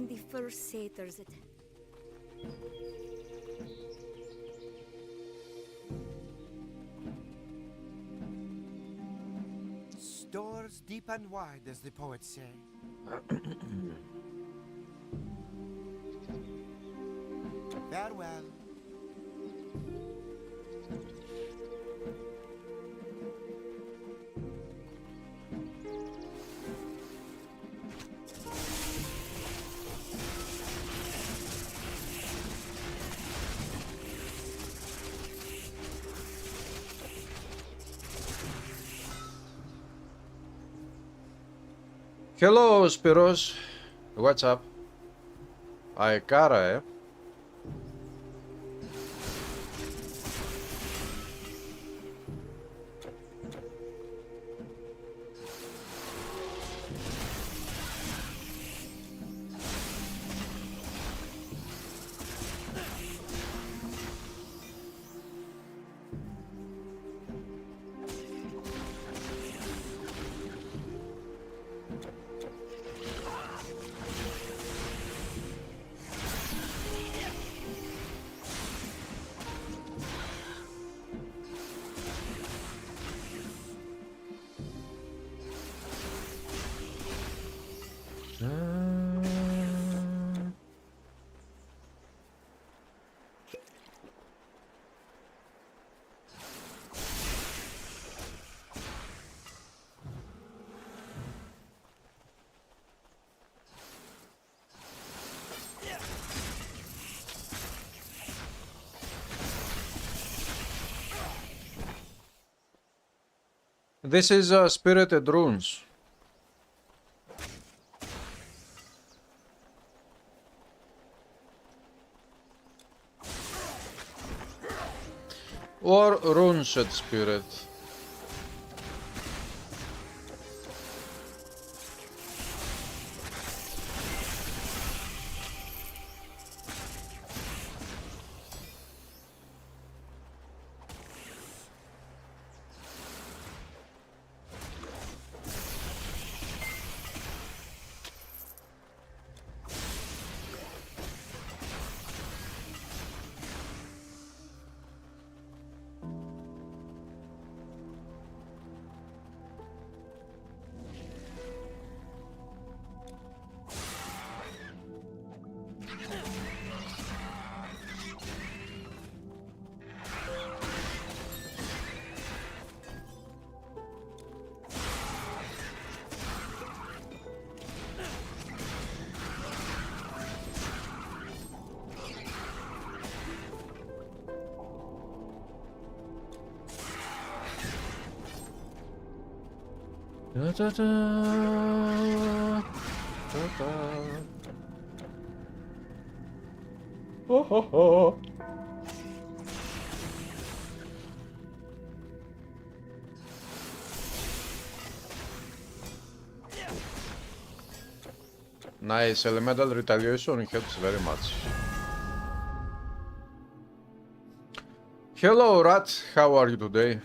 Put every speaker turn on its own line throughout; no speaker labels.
find the first satyrs at...
Doors deep and wide, as the poets say. Farewell.
Hello, Spiros. What's up? Αεκάρα, This is Spirited Runes. Or Runeshed Spirit. Da, da, da. Da, da. Ho, ho, ho. Nice, elemental retaliation helps very much. Hello, Rat. How are you today?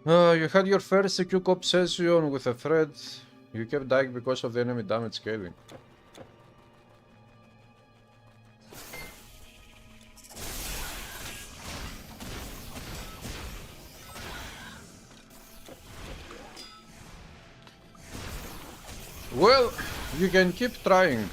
You had your first CQ cop session with a thread. You kept dying because of the enemy damage scaling. Well, you can keep trying.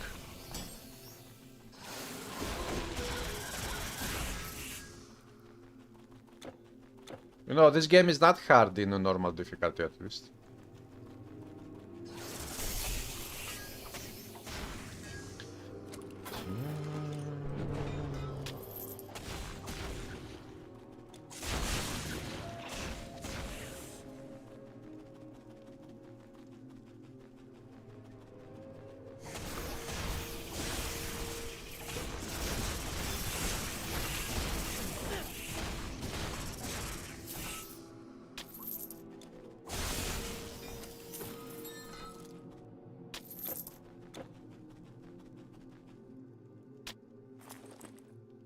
You know, this game is not hard in a normal difficulty at least.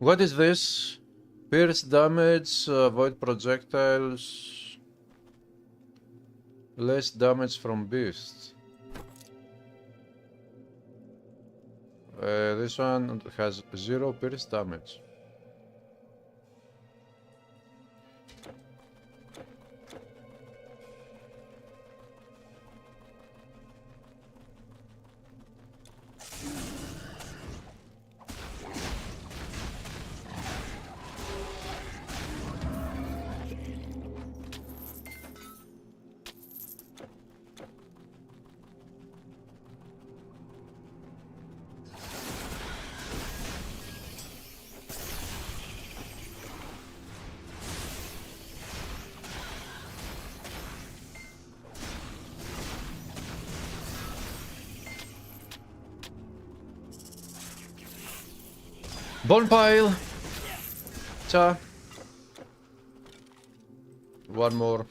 What is this? Pierce damage, avoid projectiles, less damage from beasts. This one has 0 pierce damage. Bonpile! Cha! One more.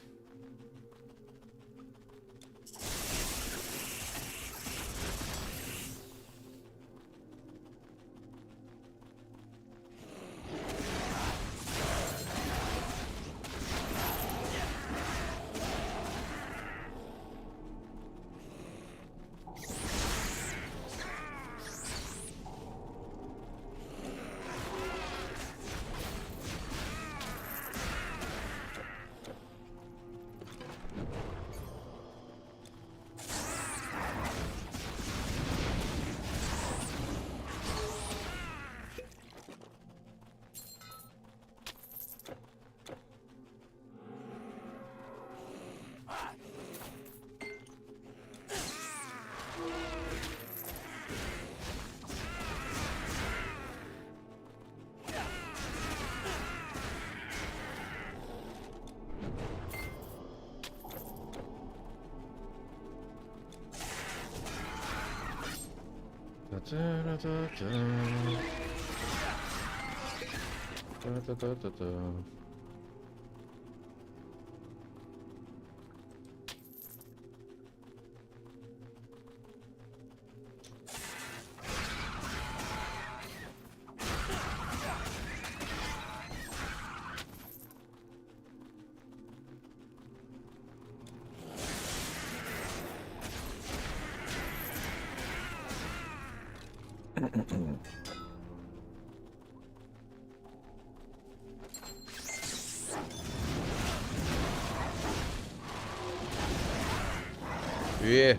Yeah.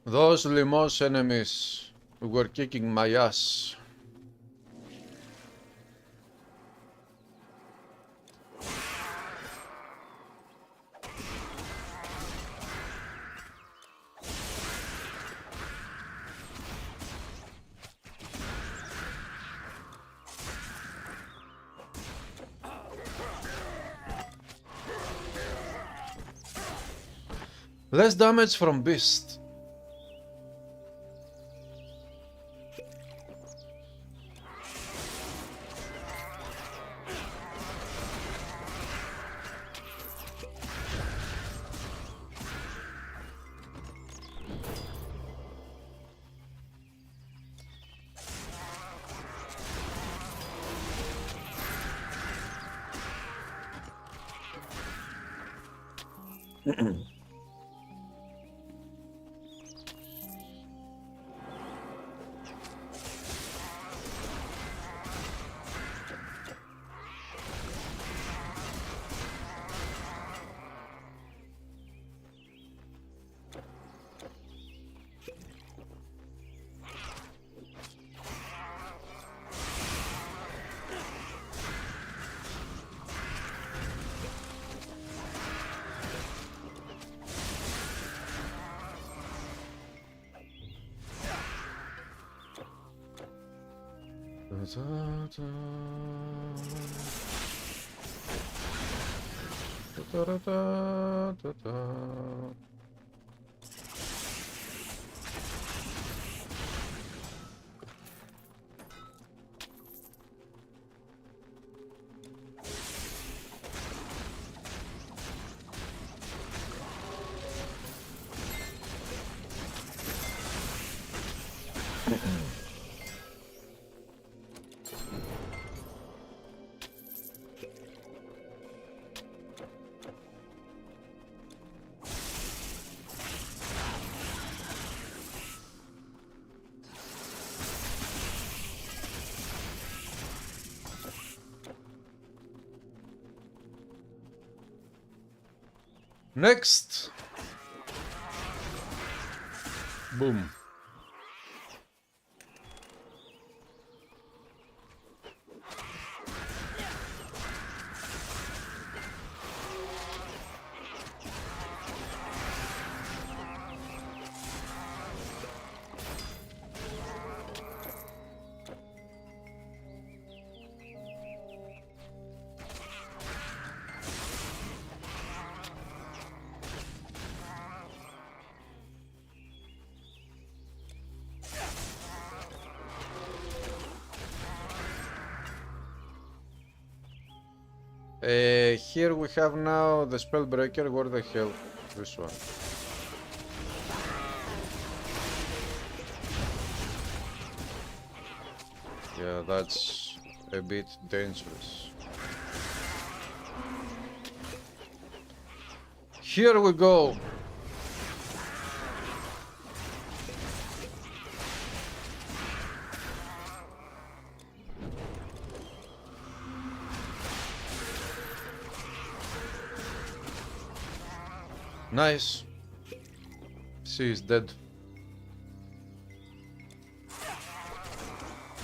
Those Limos enemies were kicking my ass. Less damage from beast. Next. Boom. Here we have now the Spellbreaker. Where the hell? This one. Yeah, that's a bit dangerous. Here we go. Nice. She is dead.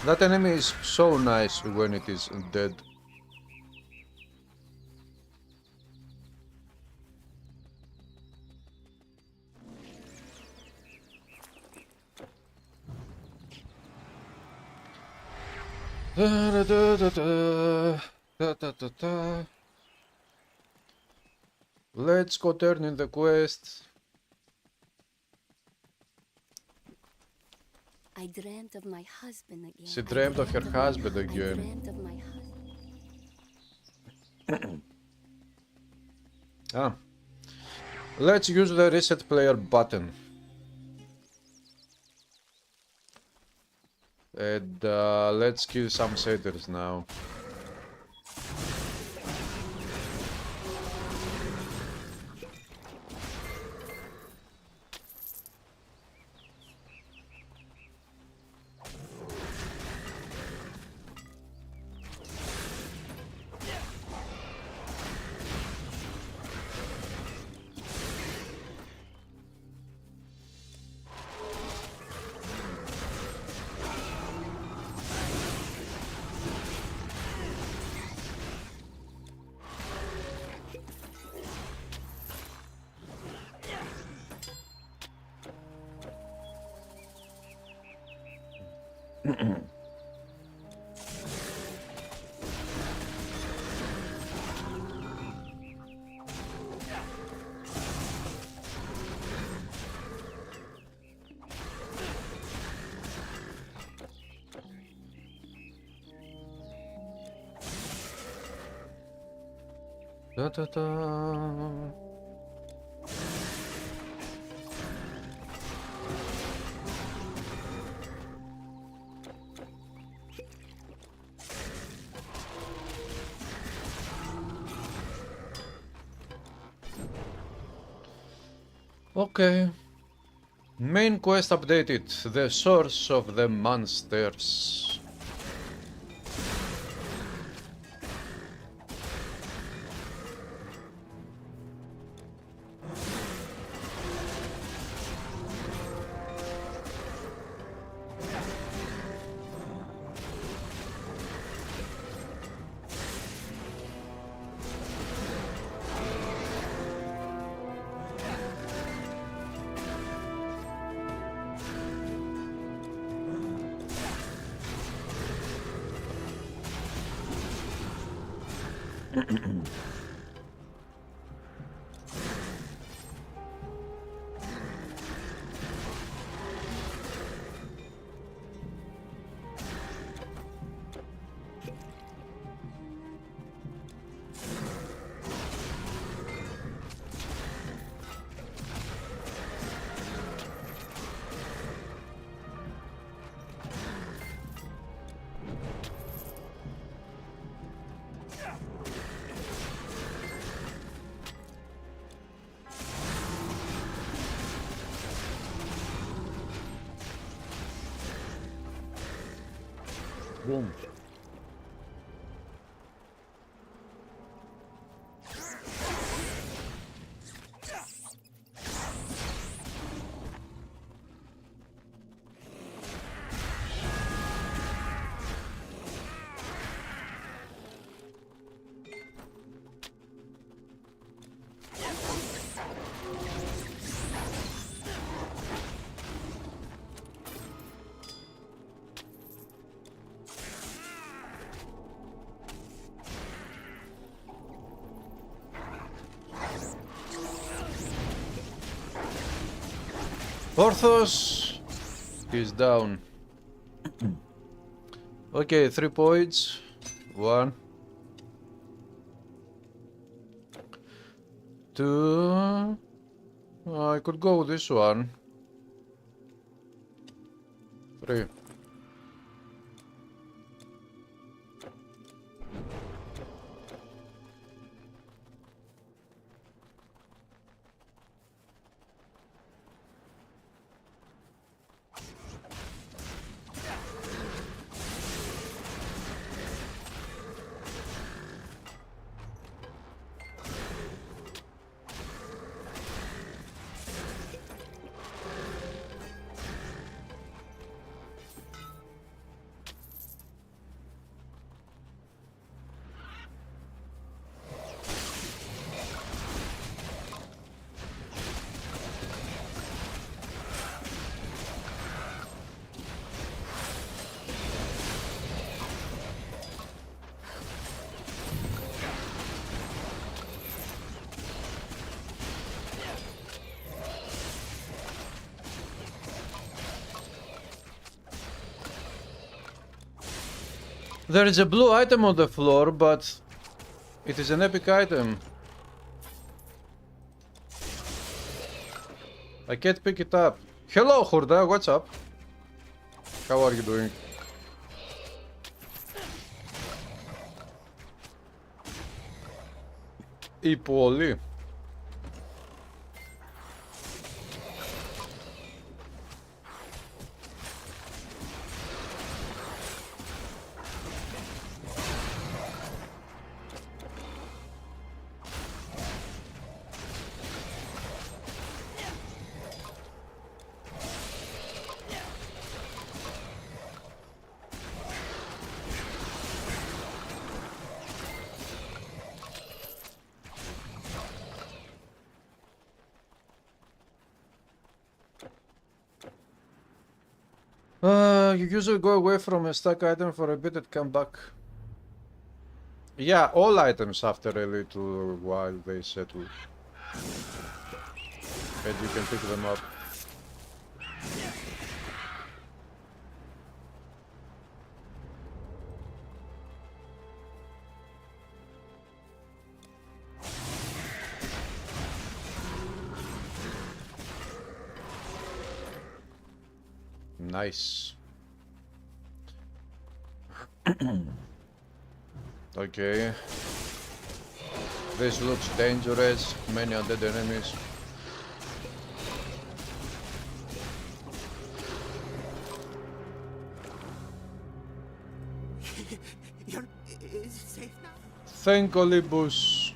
That enemy is so nice when it is dead. Da, da, da, da, da, da, da, da. Let's go turn in the quest.
I dreamt of my husband again.
She dreamed of her husband
I
again.
dreamt of my husband.
Ah. Let's use the reset player button. And let's kill some satyrs now. Da da da. Okay. Main quest updated. The source of the monsters. Boom. Porthos is down. Okay, 3 points. 1, 2. I could go with this one. 3. There is a blue item on the floor, but it is an epic item. I can't pick it up. Hello, Hurda, what's up? How are you doing? Η πόλη. You usually go away from a stuck item for a bit and come back. Yeah, all items after a little while they settle. And you can pick them up. Nice. Okay. This looks dangerous. Many undead enemies. Thank Olympus.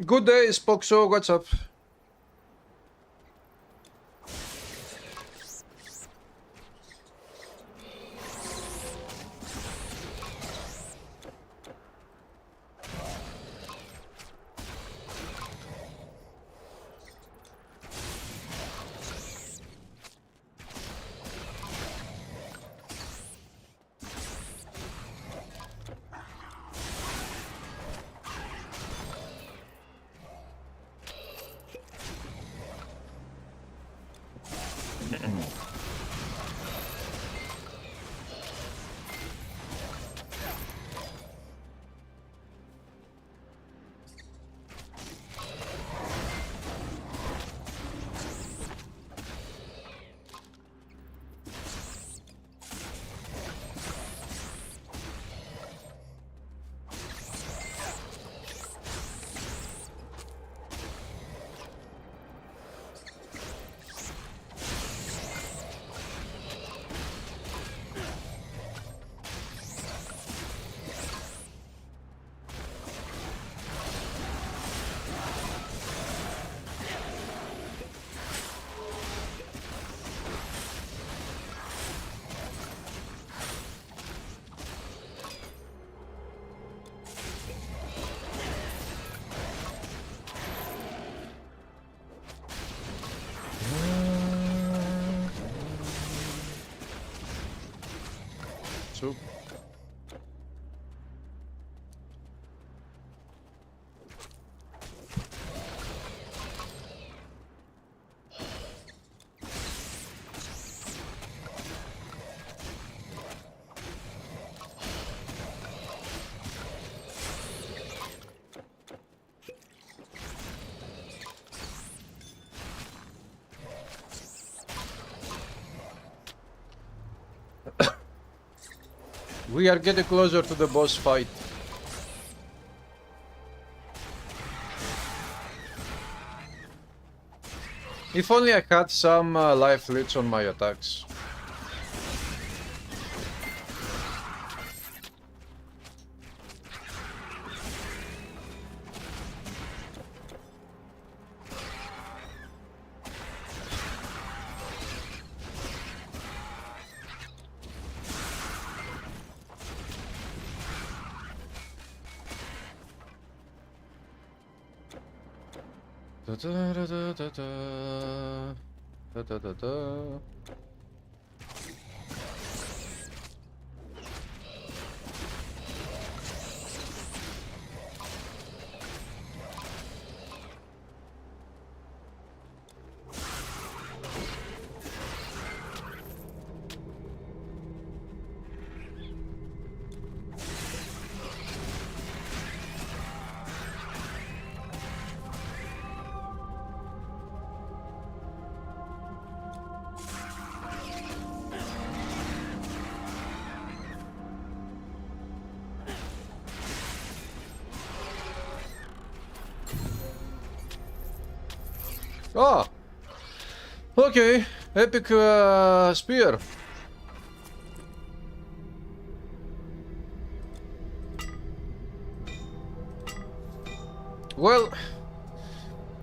Good day, Spoxo, what's up? So. We are getting closer to the boss fight. If only I had some life leads on my attacks. Da da da da da da da da da. Ah, okay, epic spear. Well,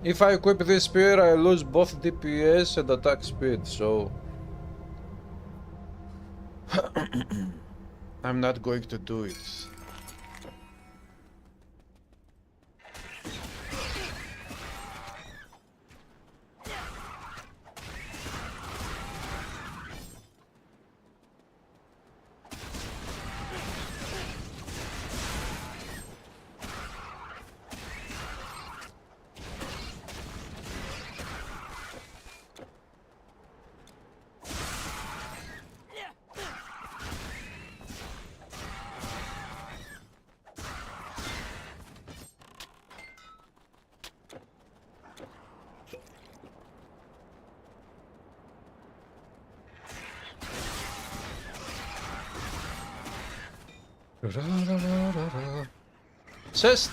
if I equip this spear, I lose both DPS and attack speed, so I'm not going to do it. Chest.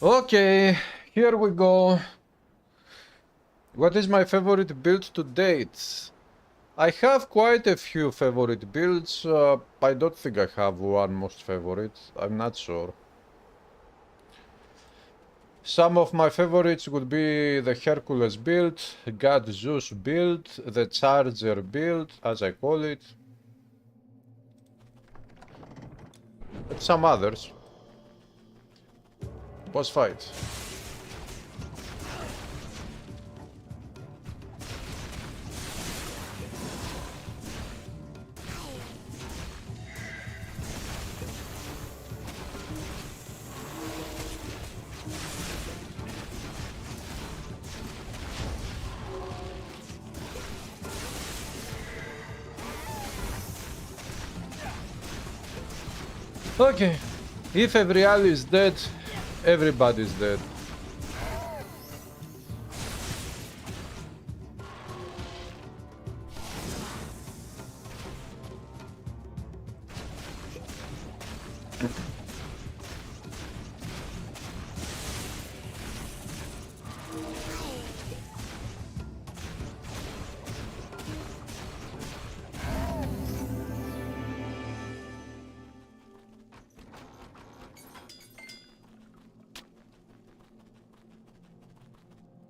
Okay, here we go. What is my favorite build to date? I have quite a few favorite builds. I don't think I have one most favorite. I'm not sure. Some of my favorites would be the Hercules build, God Zeus build, the Charger build, as I call it, and some others. Boss fight. Okay, if Evrial is dead, everybody's dead.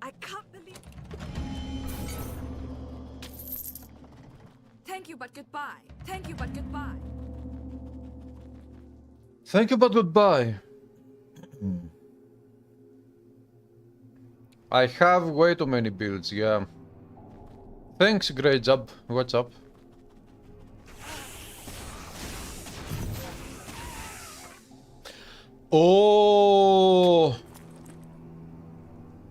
I can't believe... Thank you, but goodbye. Thank you, but goodbye.
Thank you, but goodbye. I have way too many builds, yeah. Thanks, great job. What's up? Oh!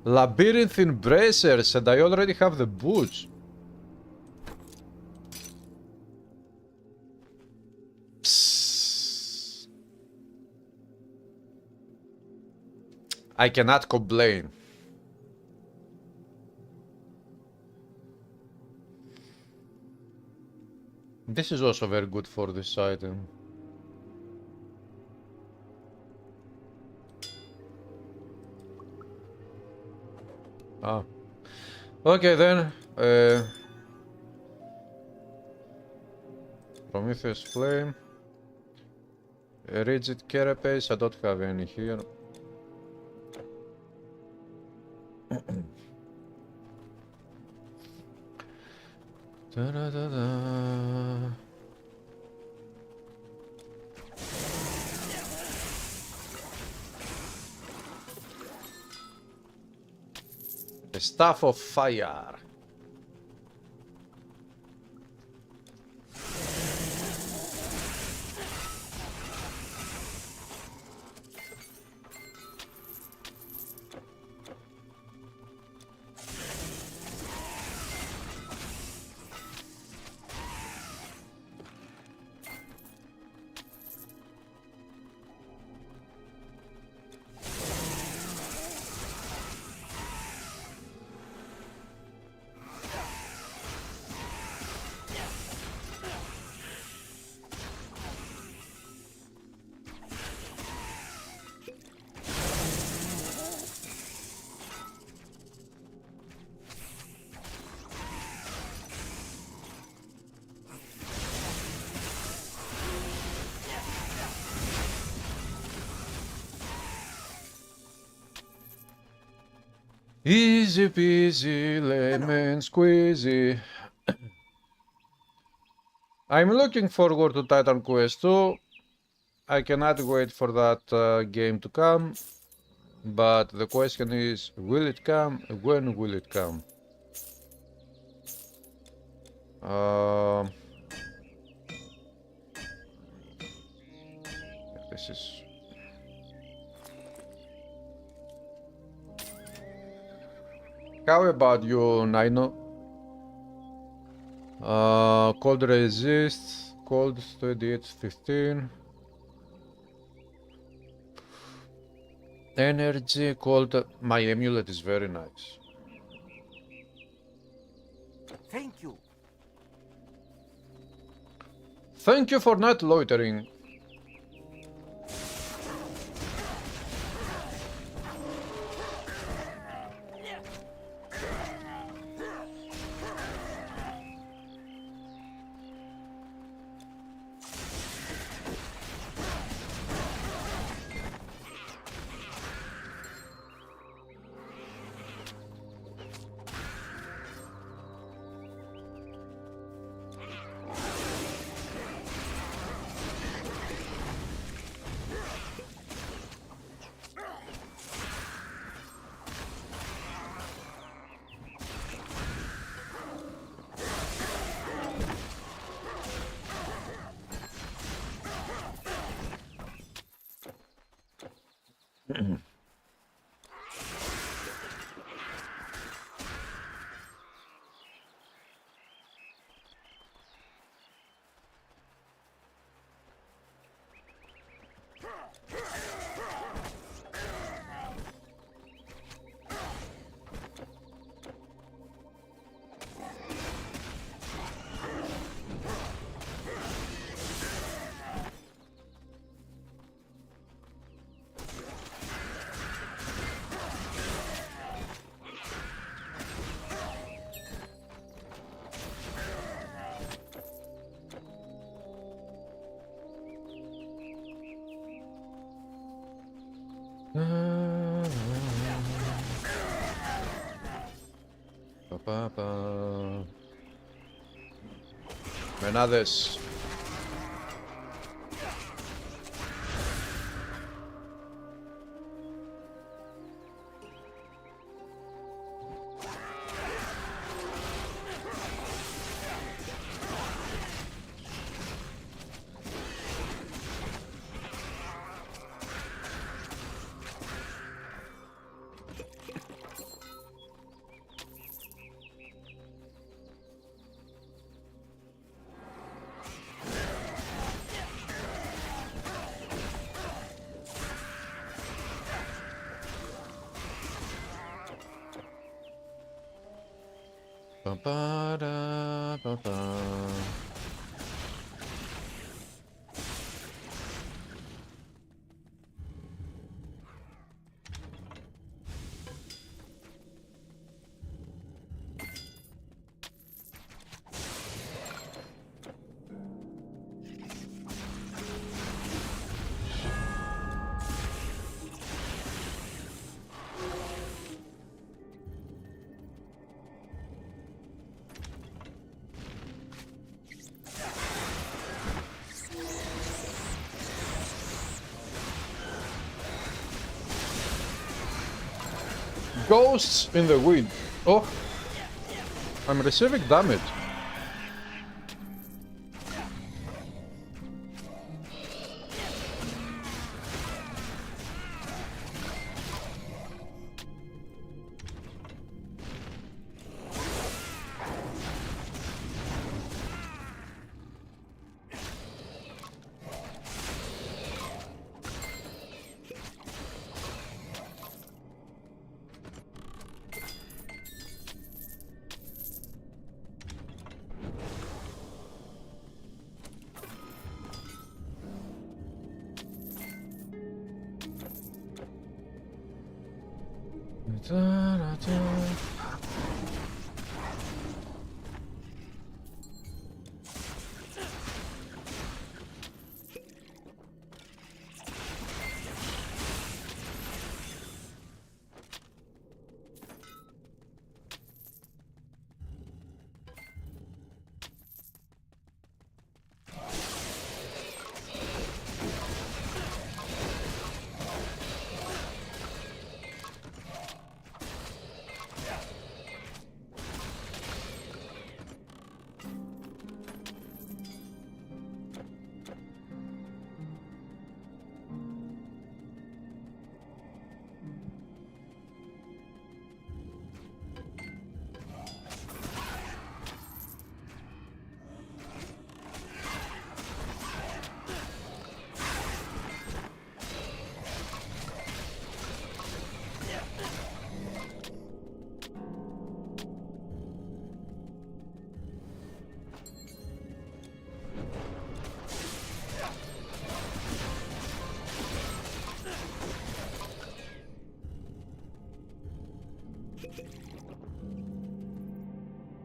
Labyrinth Embracers, and I already have the boots. Psst. I cannot complain. This is also very good for this item. Ah. Okay then. Prometheus Flame. Rigid Carapace, I don't have any here. Da-da-da-da. The Staff of Fire. Easy peasy, lemon squeezy. I'm looking forward to Titan Quest 2. I cannot wait for that game to come. But the question is, will it come? When will it come? Um, this is. How about you, Nino? Cold resist, cold steady, it's 15. Energy, cold. My amulet is very nice.
Thank you.
Thank you for not loitering. Menades. Ba-ba-da-ba-ba. Ghosts in the wind. Oh, I'm receiving damage.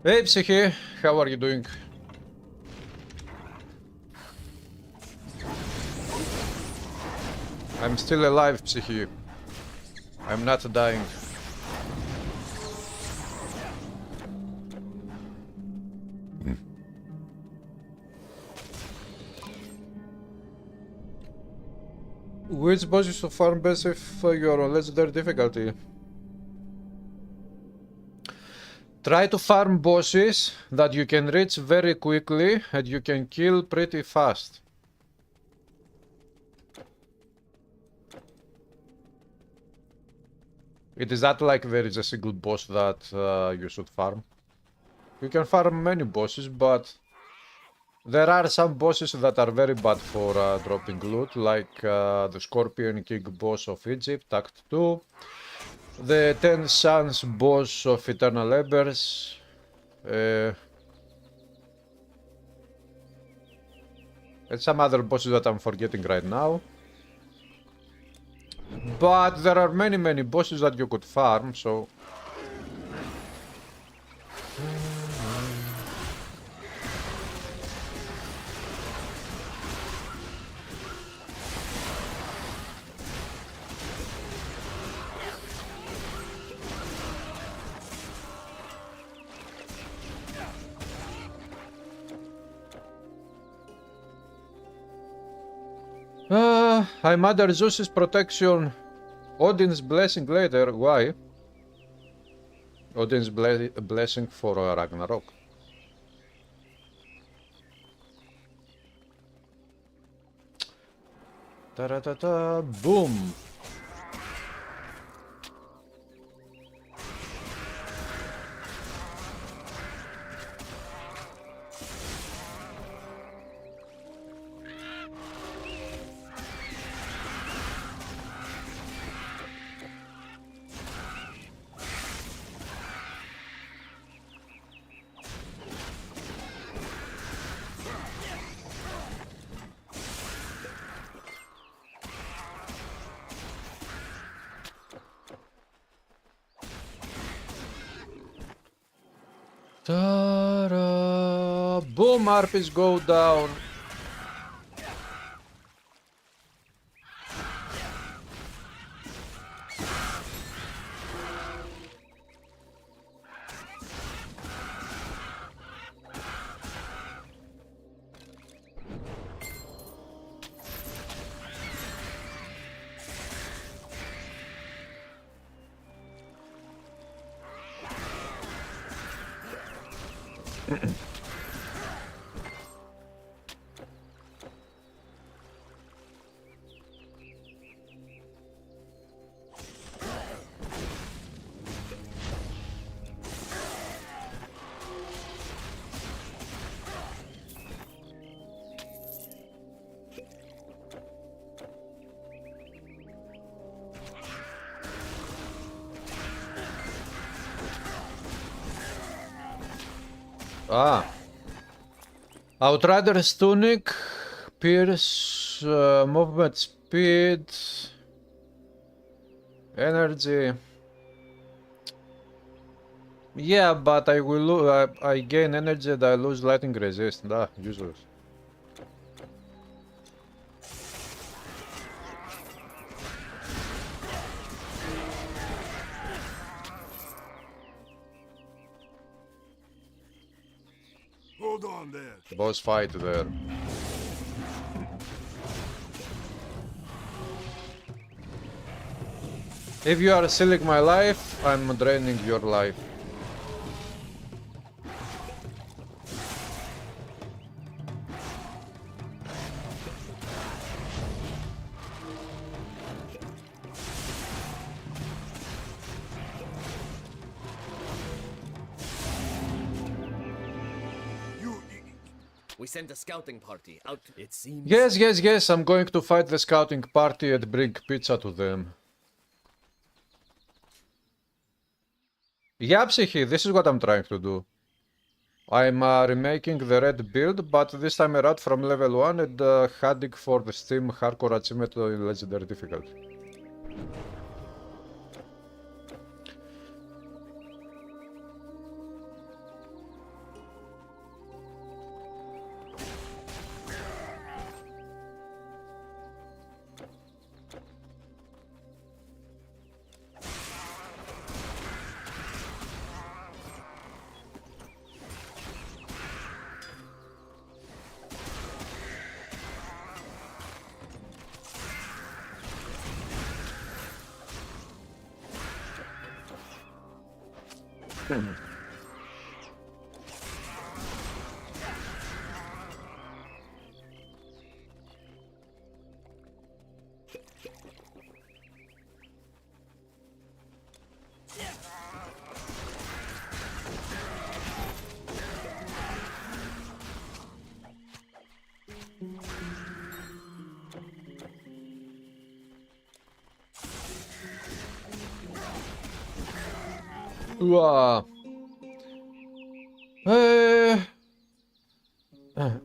Hey Psyche, how are you doing? I'm still alive, Psyche. I'm not dying. Which boss is so farm best if you're on legendary difficulty? Try to farm bosses that you can reach very quickly and you can kill pretty fast. It is not like there is a single boss that you should farm. You can farm many bosses, but there are some bosses that are very bad for dropping loot, like the Scorpion King boss of Egypt, Act 2, the 10 Suns boss of Eternal Embers, and some other bosses that I'm forgetting right now. But there are many bosses that you could farm, so... I'm under Zeus's protection. Odin's blessing later. Why? Odin's blessing for Ragnarok. Ta-ra-ta-ta, boom! Ta-ra! Boom! Harpies go down. Ah. Outrider's Tunic, Pierce, movement speed, energy. Yeah, but I will I gain energy and I lose lightning resist. Useless.
Hold on there.
Boss fight there. If you are stealing my life, I'm draining your life.
We sent a scouting party out. It seems.
Yes, I'm going to fight the scouting party and bring pizza to them. Yeah, Psyche, this is what I'm trying to do. I'm remaking the red build, but this time around from level 1 and heading for the Steam Hardcore Achievement in Legendary difficulty. Ooh,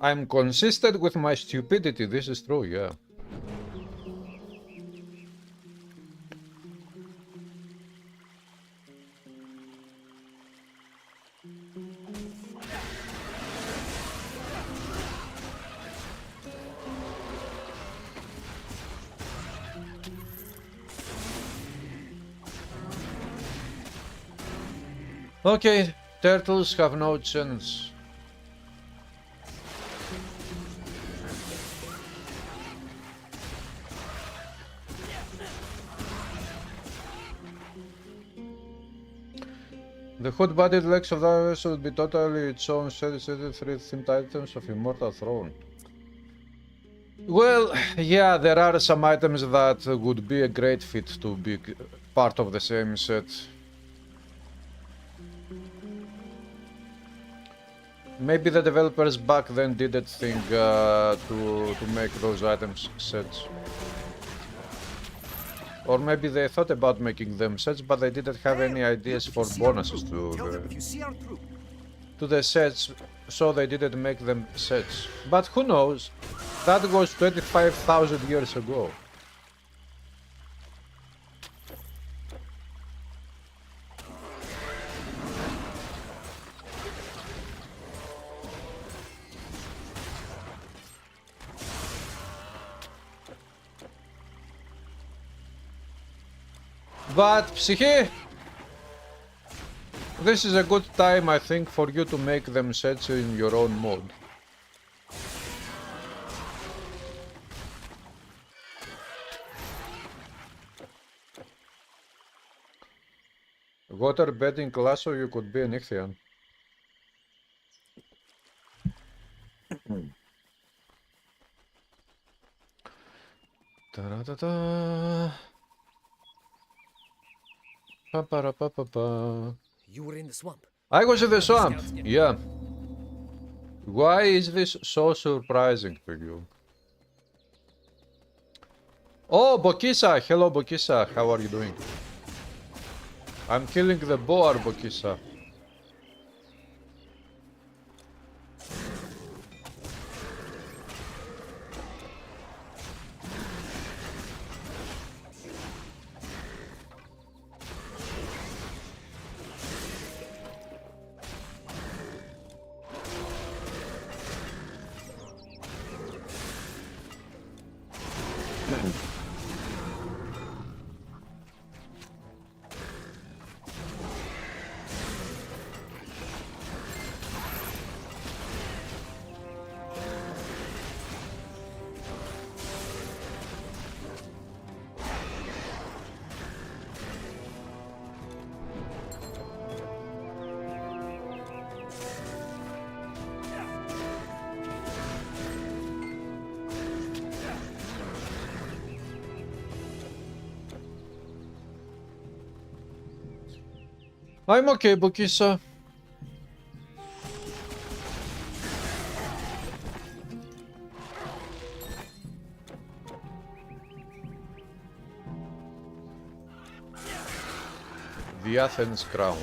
I'm consistent with my stupidity, this is true, yeah. Okay, turtles have no chance. The hood-bodied legs of the others would be totally its own set 3 themed items of Immortal Throne. Well, yeah, there are some items that would be a great fit to be part of the same set. Maybe the developers back then didn't think to make those items sets. Or maybe they thought about making them sets, but they didn't have any ideas for bonuses to the sets, so they didn't make them sets. But who knows? That was 25,000 years ago. But, Psyche, this is a good time, I think, for you to make them sets in your own mode. Water bedding class, so you could be an Ichthian. Ta-da-da-da. Pa-pa-ra-pa-pa-pa.
You were in the swamp.
I was in the swamp, yeah. Why is this so surprising to you? Oh, Bokisa! Hello, Bokisa. How are you doing? I'm killing the boar, Bokisa. I'm okay, Bokisa. The Athens crowns.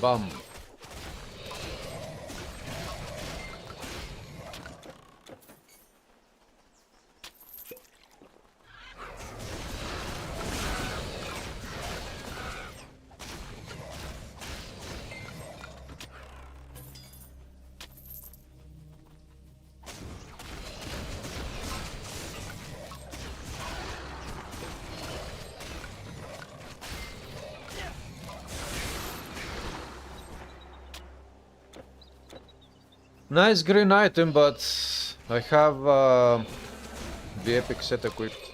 Bam. Nice green item, but I have the epic set equipped.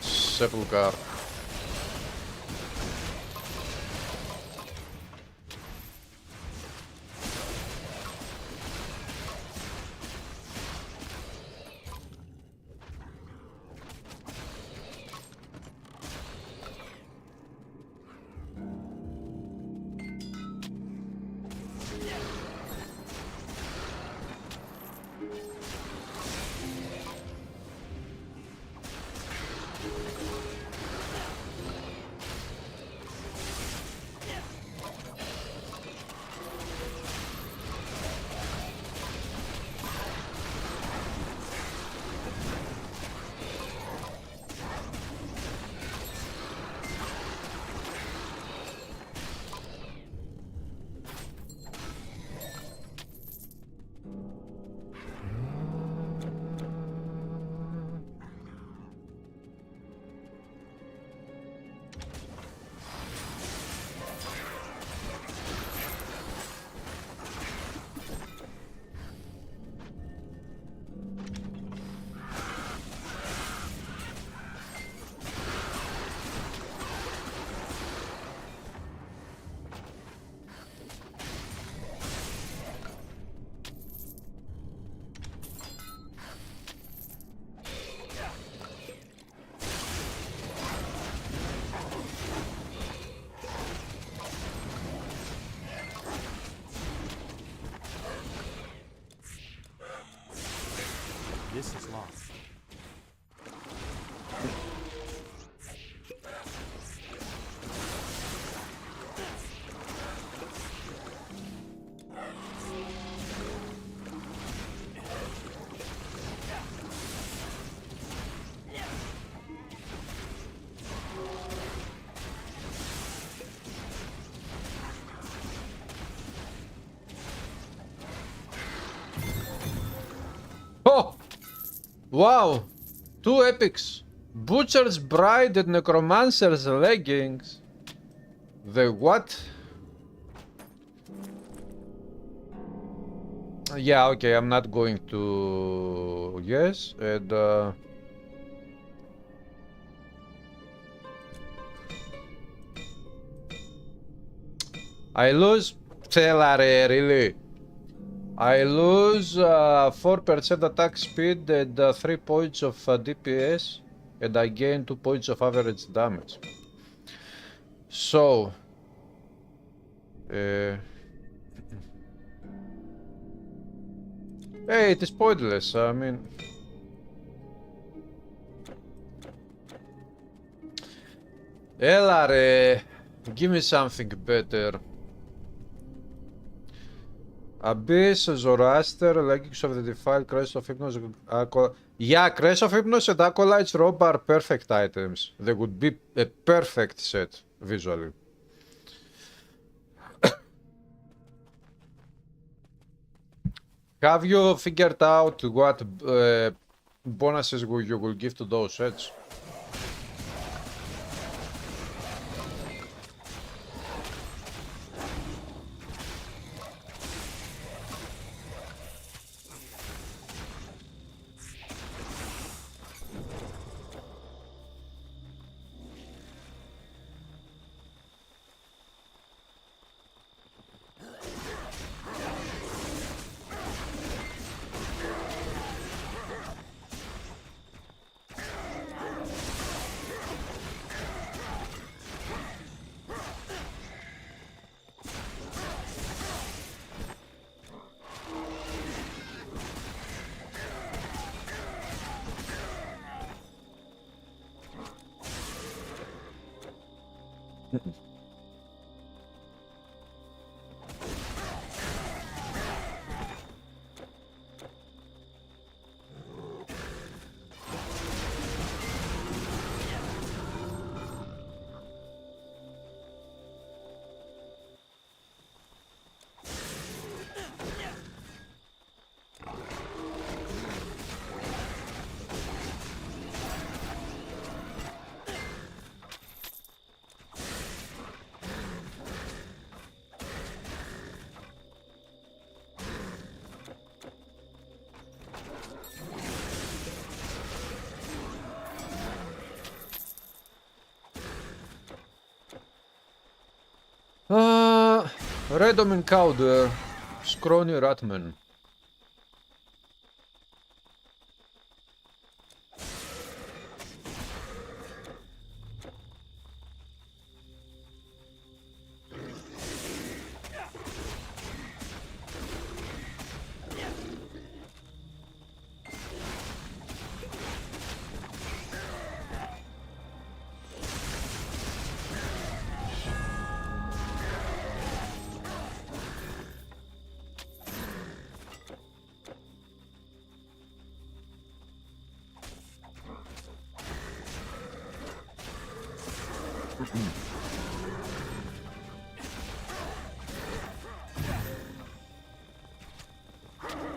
Sepulchre.
This is lost.
Oh! Wow! Two epics. Butcher's Bride and Necromancer's Leggings. The what? Yeah, okay, I'm not going to... Yes, and... I lose... Celare, really? I lose 4% attack speed and 3 points of DPS, and I gain 2 points of average damage. So... Hey, it is pointless, I mean... Έλα ρε, give me something better. Abyss, Zoroaster, Leggings of the Defiled, Crest of Hypnos, yeah, Crest of Hypnos and Acolyte's Robe are perfect items. They would be a perfect set, visually. Have you figured out what bonuses you will give to those sets? Random encounter. Scrawny Ratman.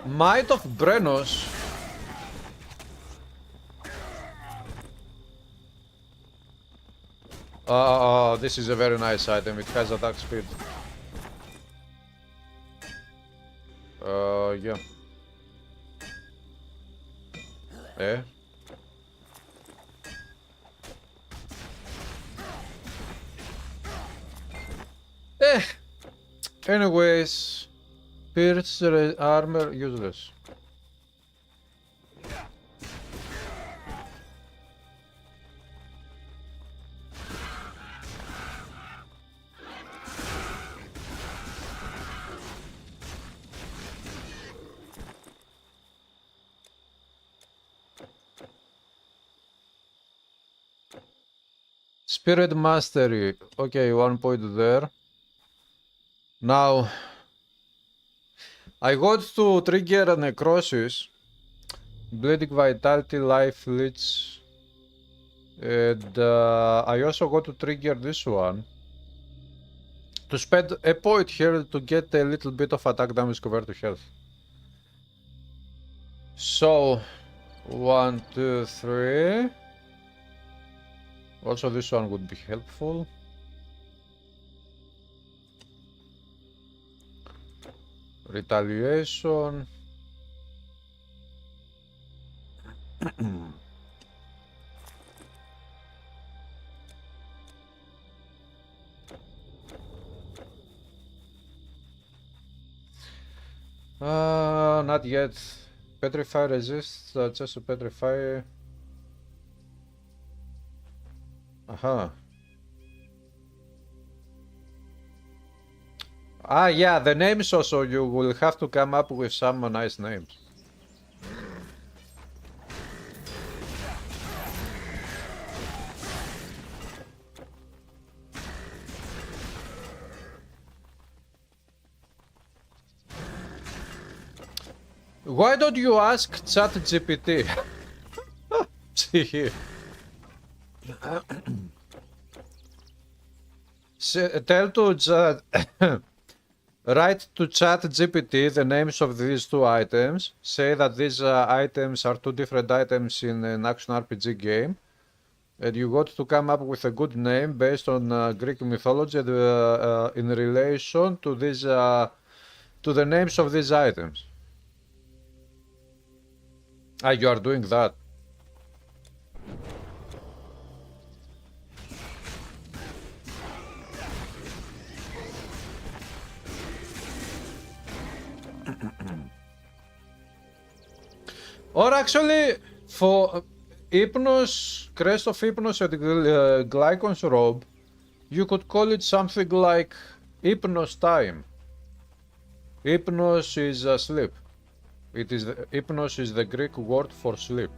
Might of Brenos. This is a very nice item. It has attack speed. Yeah. Eh? Anyways, pierce armor useless. Spirit Mastery. Okay, 1 point there. Now, I got to trigger Necrosis, Bleeding Vitality, Life Leech, and I also got to trigger this one to spend a point here to get a little bit of attack damage compared to health. So, 1, 2, 3. Also, this one would be helpful. Retaliation. Not yet. Petrify resists just to petrify. Aha. Ah, yeah, the names also, you will have to come up with some nice names. Why don't you ask ChatGPT? See here. Tell to write to ChatGPT the names of these two items. Say that these items are two different items in an action RPG game, and you got to come up with a good name based on Greek mythology and in relation to these to the names of these items. Ah, you are doing that. Or actually, for Hypnos, Crest of Hypnos and Glycon's robe, you could call it something like Hypnos time. Hypnos is sleep. It is Hypnos is the Greek word for sleep.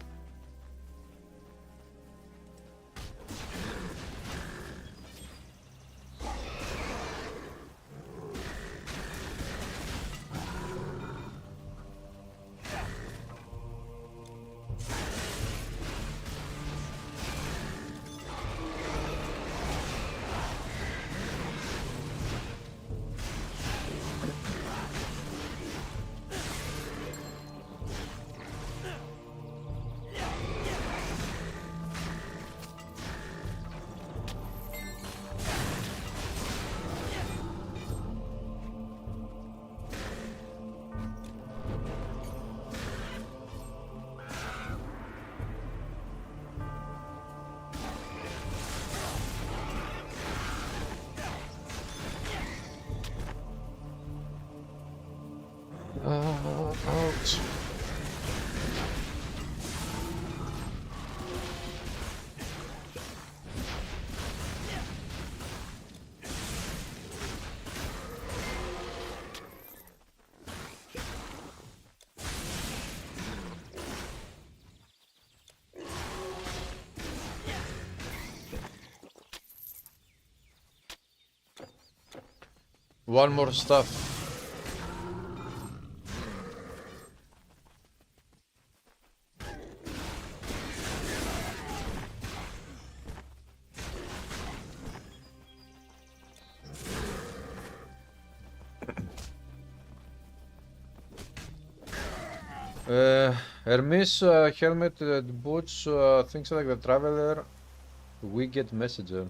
One more stuff. Hermes, helmet, boots, things like the Traveler, Wicked Messenger.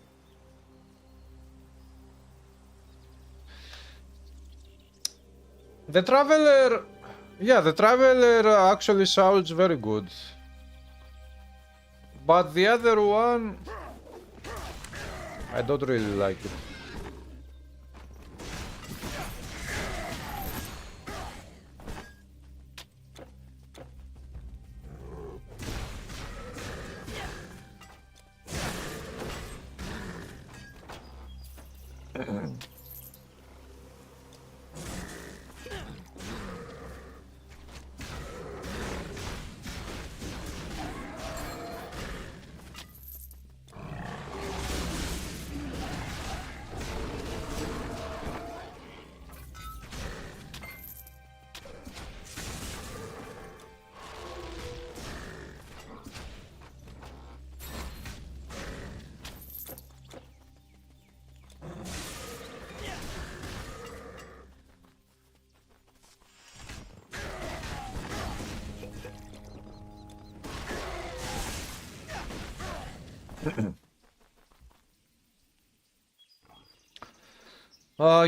The Traveler, yeah, the Traveler actually sounds very good. But the other one, I don't really like it.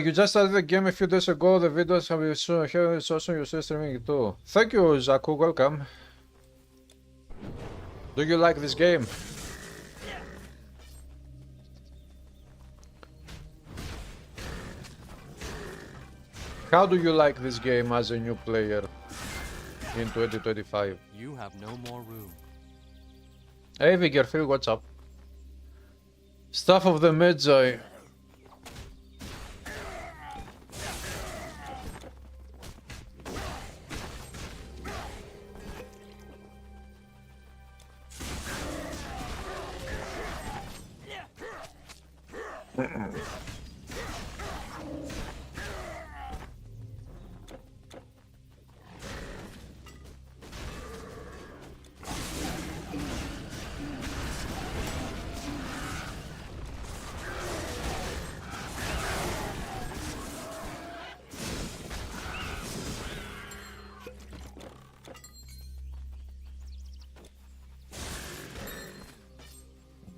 You just started the game a few days ago. The videos have been so here. It's also you still streaming it too. Thank you, Zaku. Welcome. Do you like this game? How do you like this game as a new player in 2025?
You have no more room.
Hey, Vigorfield, what's up? Staff of the Magi.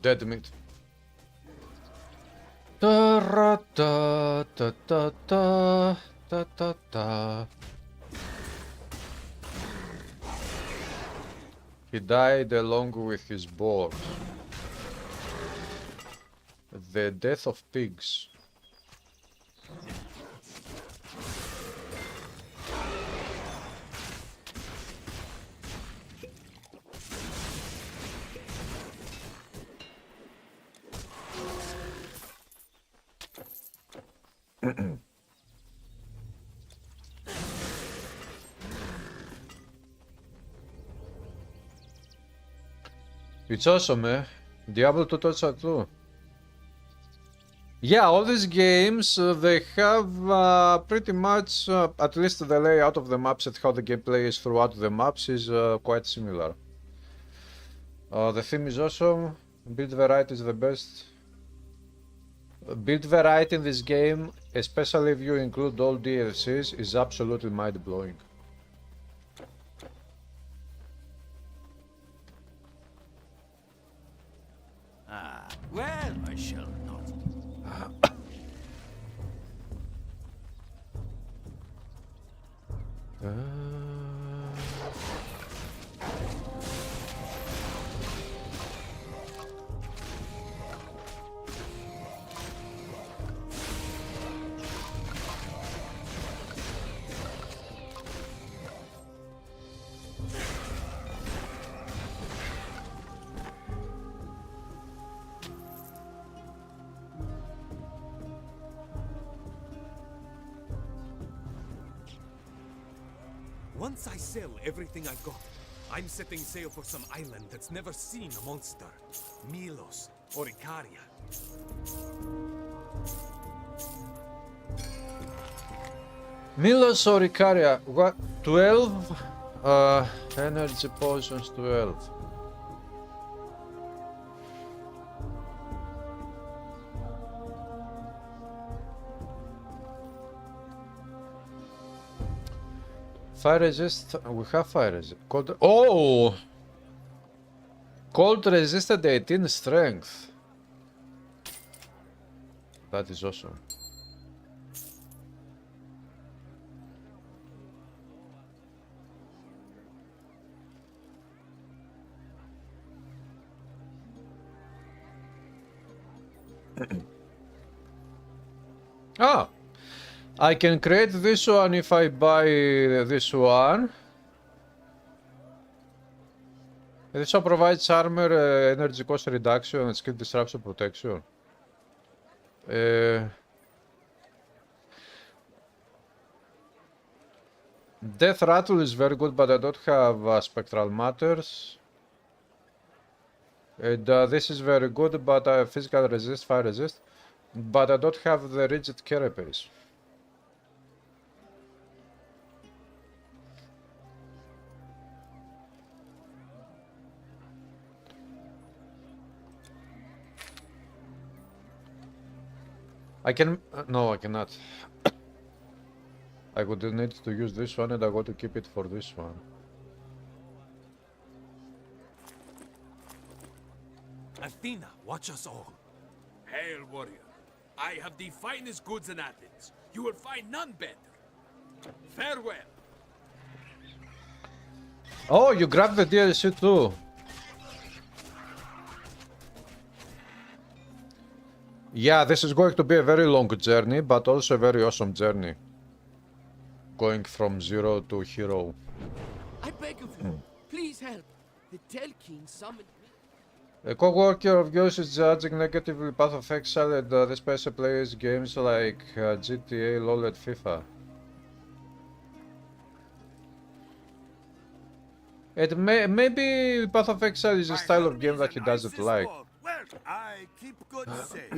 Dead meat. Ta ra ta ta ta ta ta ta ta. He died along with his board. The death of pigs. It's awesome, eh? Diablo 2 touch too. Yeah, all these games, they have pretty much, at least the layout of the maps and how the gameplay is throughout the maps is quite similar. The theme is awesome, build variety is the best. Build variety in this game, especially if you include all DLCs, is absolutely mind-blowing.
Well, I shall not.
Once I sell everything I've got, I'm setting sail for some island that's never seen a monster. Milos or Icaria.
Milos or Icaria? What? 12? Energy potions 12. Fire resist. We have fire resist. Cold. Oh! Cold resisted 18 strength. That is awesome. Ah! I can create this one if I buy this one. This one provides armor, energy cost reduction, and skill disruption protection. Death Rattle is very good, but I don't have Spectral Matters. And this is very good, but I have Physical Resist, Fire Resist. But I don't have the Rigid Carapace. I can... no, I cannot. I would need to use this one and I got to keep it for this one.
Athena, watch us all. Hail, warrior. I have the finest goods in Athens. You will find none better. Farewell.
Oh, you grabbed the DLC too. Yeah, this is going to be a very long journey, but also a very awesome journey. Going from zero to hero.
I beg of you, please help. The Telkine summoned me.
A co-worker of yours is judging negatively Path of Exile and this person plays games like GTA, LoL and FIFA. And maybe Path of Exile is a style of game that he doesn't like.
Well, I keep good safe.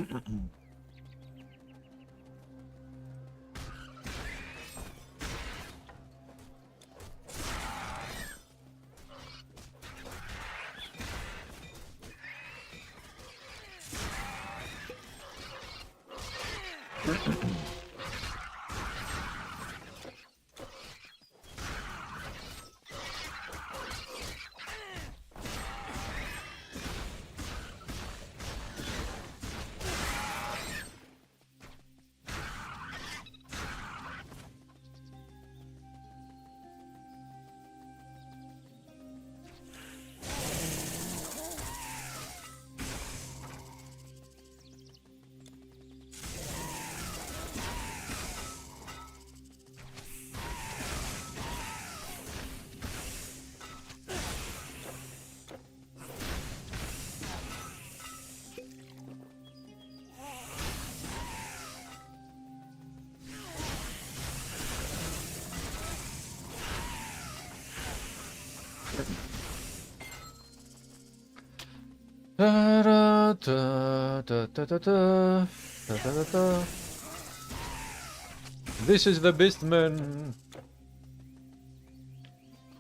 This is the Beastman.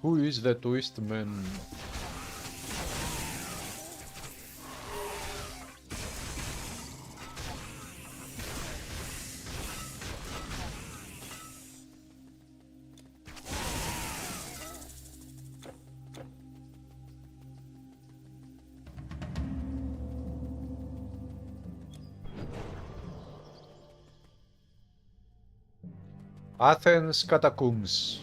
Who is the Twistman? Athens Catacombs.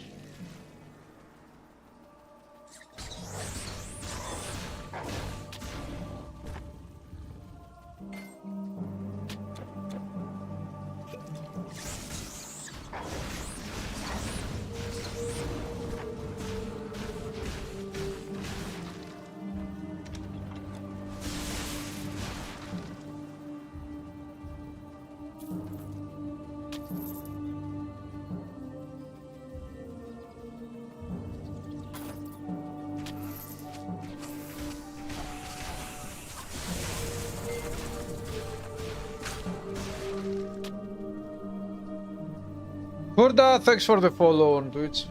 Burda, thanks for the follow on Twitch.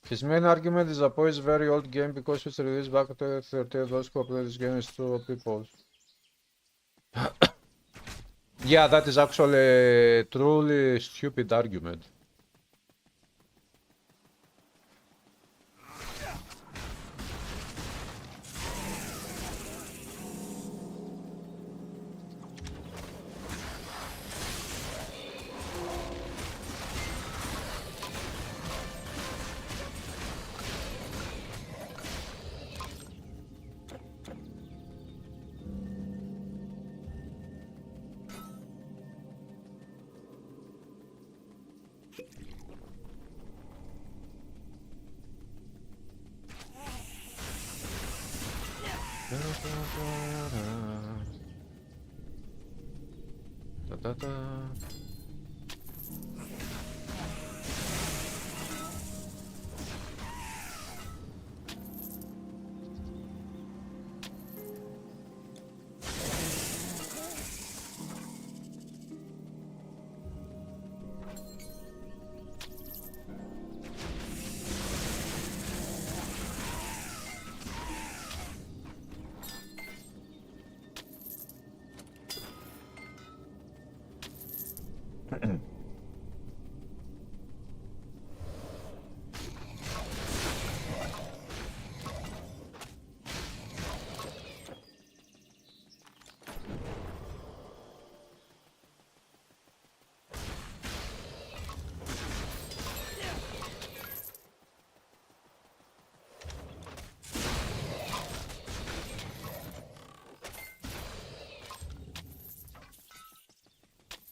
His main argument is that is a very old game because it's released back to the 30th. Those who play this game is too people. Yeah, that is actually a truly stupid argument.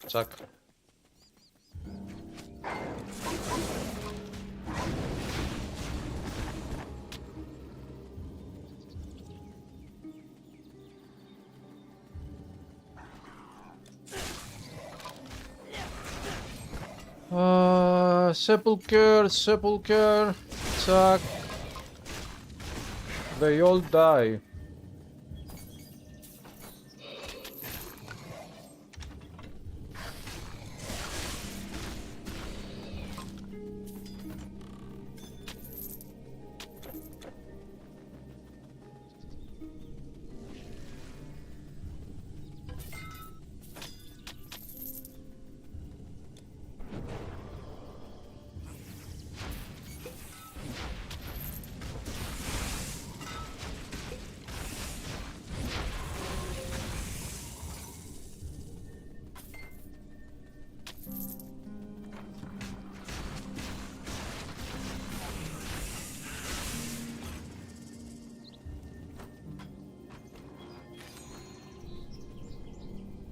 Czak. Sepulcher, Czak. They all die.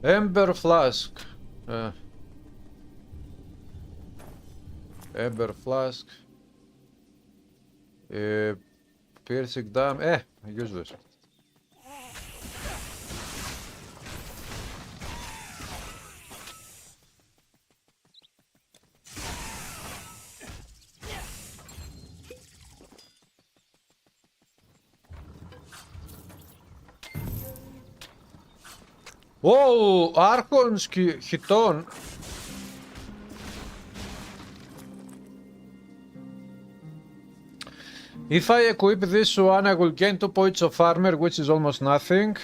Ember Flask. Ember Flask. Piercing Dam. Useless. Whoa, Archons Hiton. If I equip this one, I will gain 2 points of armor, which is almost nothing.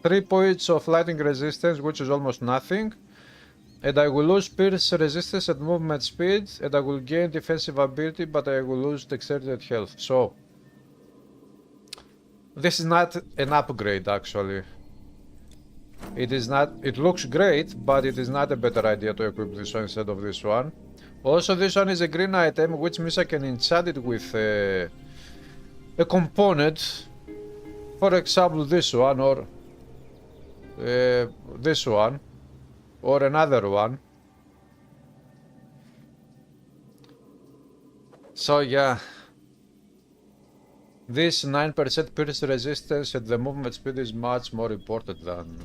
3 points of lightning resistance, which is almost nothing. And I will lose pierce resistance and movement speed. And I will gain defensive ability, but I will lose dexterity and health. So, this is not an upgrade, actually. It is not, it looks great, but it is not a better idea to equip this one instead of this one. Also, this one is a green item, which means I can enchant it with a component. For example, this one, or this one, or another one. So yeah, this 9% pierce resistance and the movement speed is much more important than...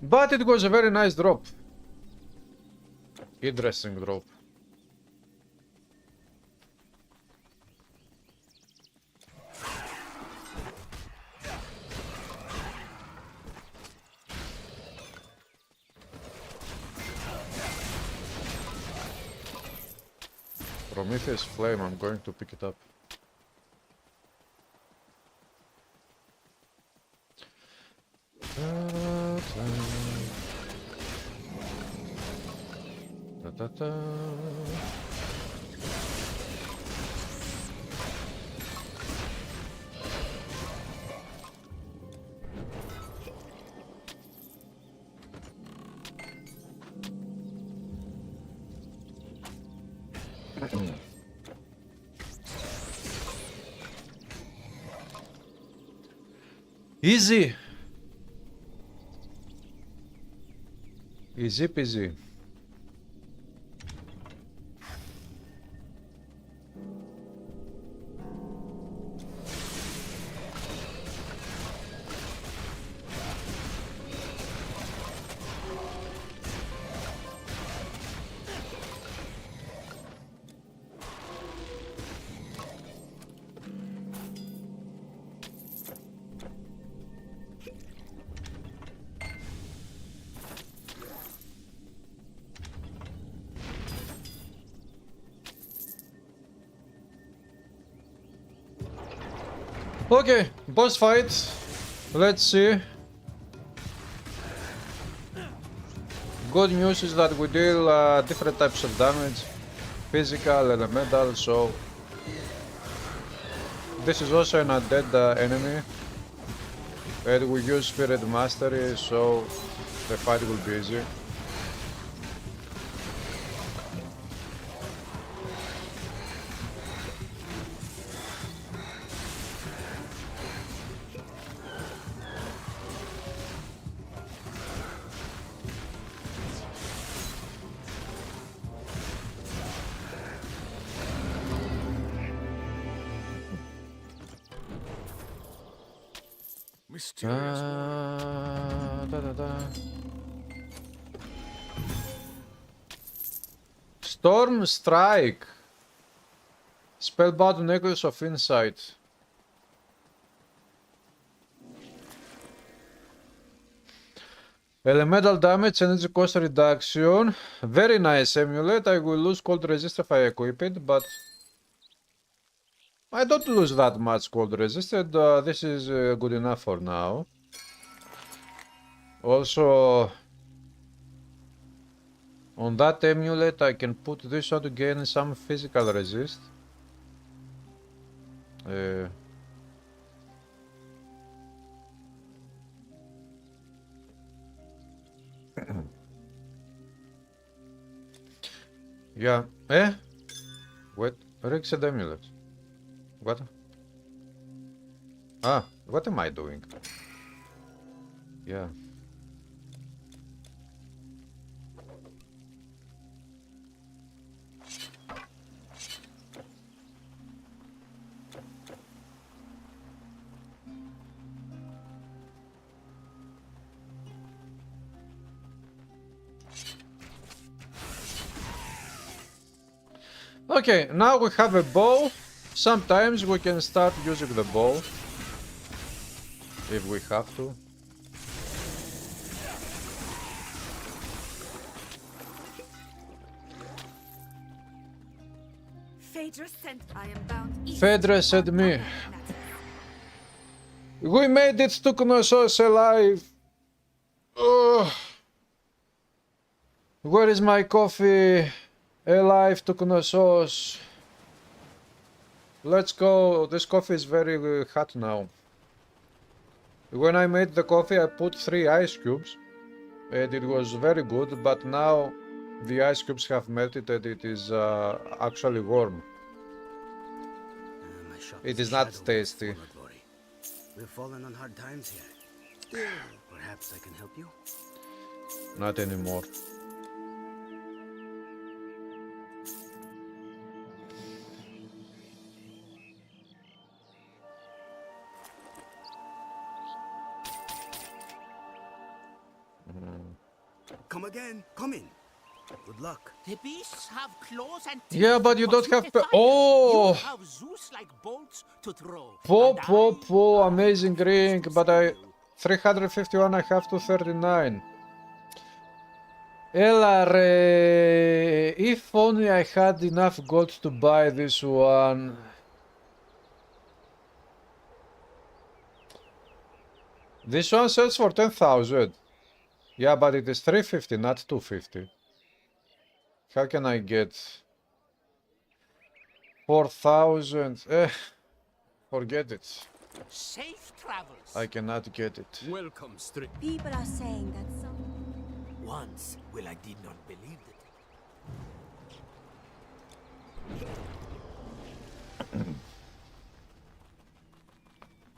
But it was a very nice drop. Interesting drop. Prometheus Flame, I'm going to pick it up. Easy. Easy peasy. Okay, boss fight. Let's see. Good news is that we deal different types of damage, physical, elemental, so this is also an undead enemy, and we use Spirit Mastery, so the fight will be easy.
Mysterious.
Storm Strike. Spellbound Necklace of Insight. Elemental damage, energy cost reduction. Very nice amulet. I will lose cold resist if I equip it, but I don't lose that much cold resisted. This is good enough for now. Also, on that amulet I can put this one to gain some physical resist. Yeah. Wait. Rick said amulet. What? Ah, what am I doing? Yeah. Okay, now we have a bow. Sometimes we can start using the bow if we have to.
Phaedra sent I am bound east.
Phaedra sent me. We made it to Knossos alive. Ugh. Where is my coffee? Alive to Knossos. Let's go. This coffee is very hot now. When I made the coffee, I put 3 ice cubes. And it was very good, but now the ice cubes have melted and it is actually warm.
My shop
It
a
is not
shadow of its
tasty.
former glory. We've fallen on hard times here. Still, perhaps I can help you?
Not anymore.
Come again. Come in. Good luck.
The beasts have claws and
Yeah, but you don't have
defy them.
oh!
You have Zeus-like bolts to throw.
Whoa,
and
whoa,
I
whoa,
have
amazing
arrows
ring,
to
but
slay
I...
you.
351, I have 239. Elare, if only I had enough gold to buy this one. This one sells for 10,000. Yeah, but it is 350, not 250. How can I get 4,000? Forget it.
Safe travels.
I cannot get it.
Welcome, Stri.
People are saying that some.
Once, well, I did not believe it.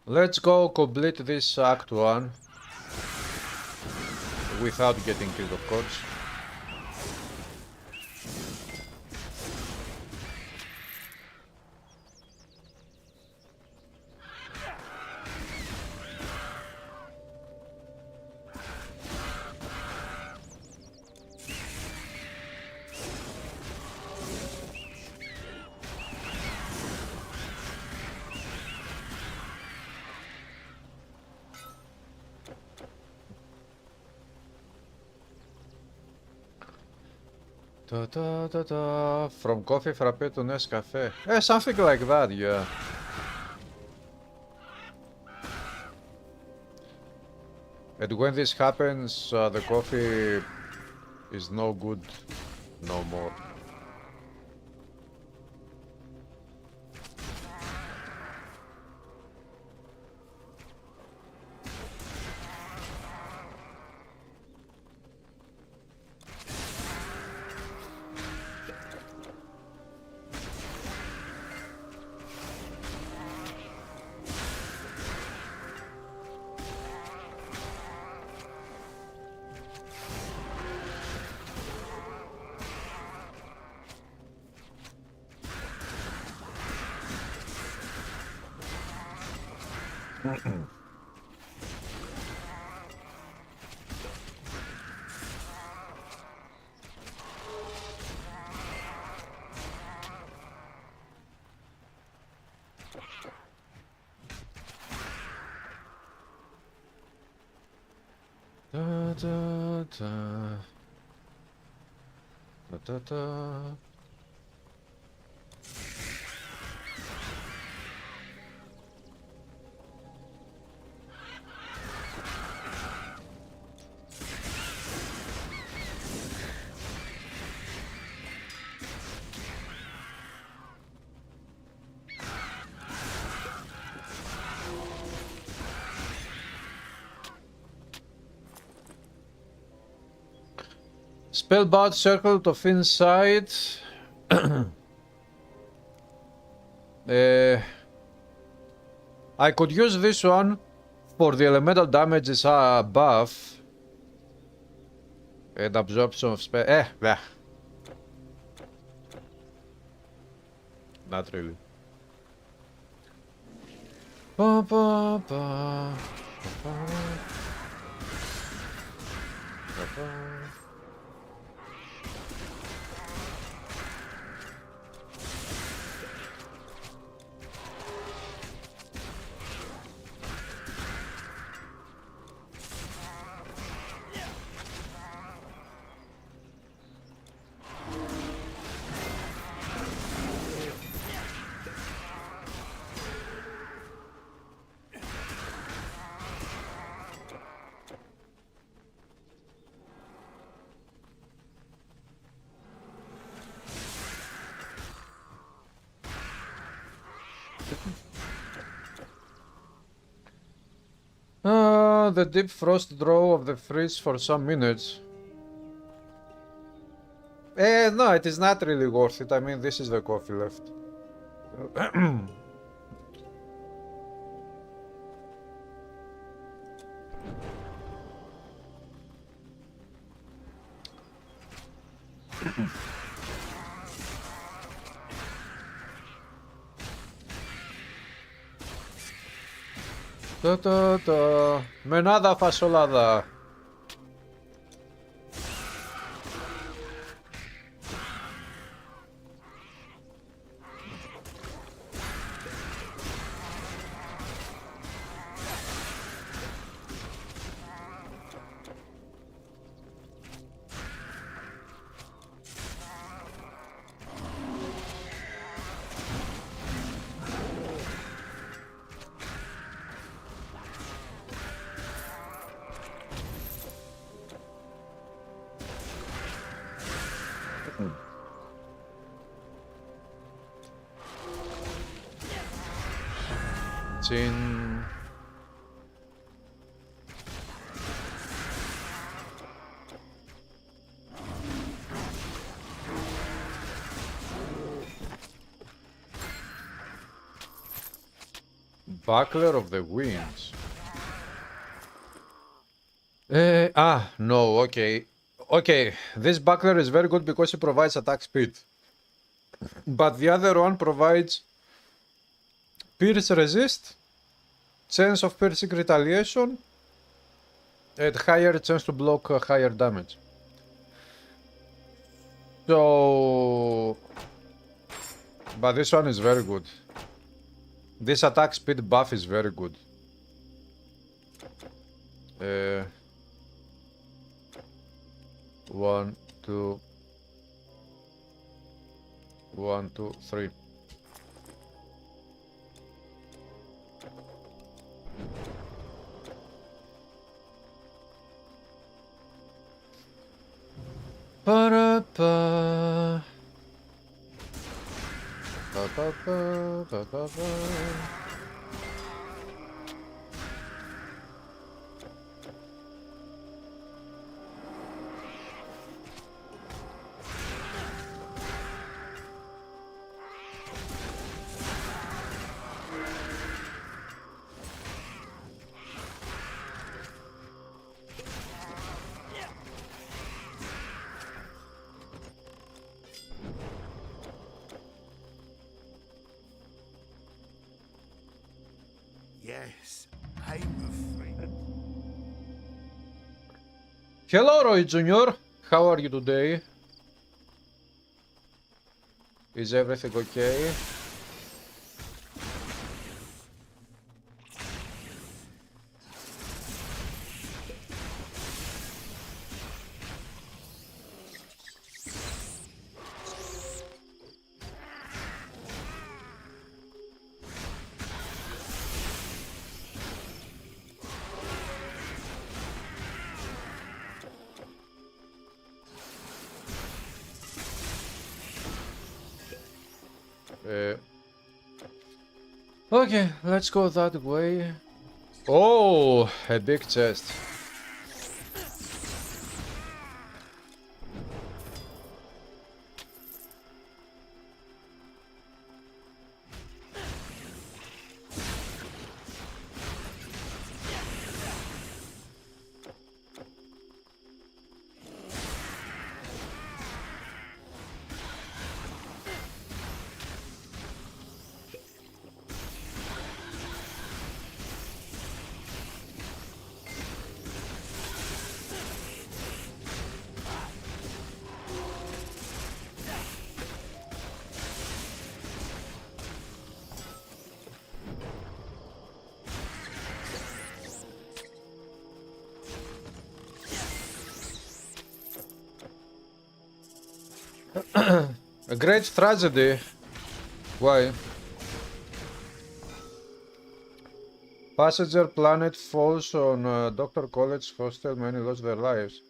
Let's go complete this Act 1 without getting killed, of course. Da, da, da, da. From coffee frappe to Nescafe. Something like that, yeah. And when this happens, the coffee is no good no more. Da, da, da. Da, da, da. Spellbound circle of insight. I could use this one for the elemental damages buff and absorption of spell. Not really. Ba, ba, ba. Ba, ba. Ba, ba. The deep frost draw of the freeze for some minutes. No, it is not really worth it. I mean, this is the coffee left. Menada fasolada. Chin. Buckler of the Winds. No, okay. Okay, this buckler is very good because it provides attack speed. But the other one provides pierce resist, chance of piercing retaliation, and higher chance to block higher damage. So... But this one is very good. This attack speed buff is very good. 1, 2, 1, 2, 3. Ba-da-ba. Ba-ba-ba, ba-ba-ba.
Yes, I'm afraid.
Hello, Roy Jr. How are you today? Is everything okay? Okay, let's go that way. Oh, a big chest. A great tragedy. Why? Passenger planet falls on Dr. College hostel. Many lost their lives.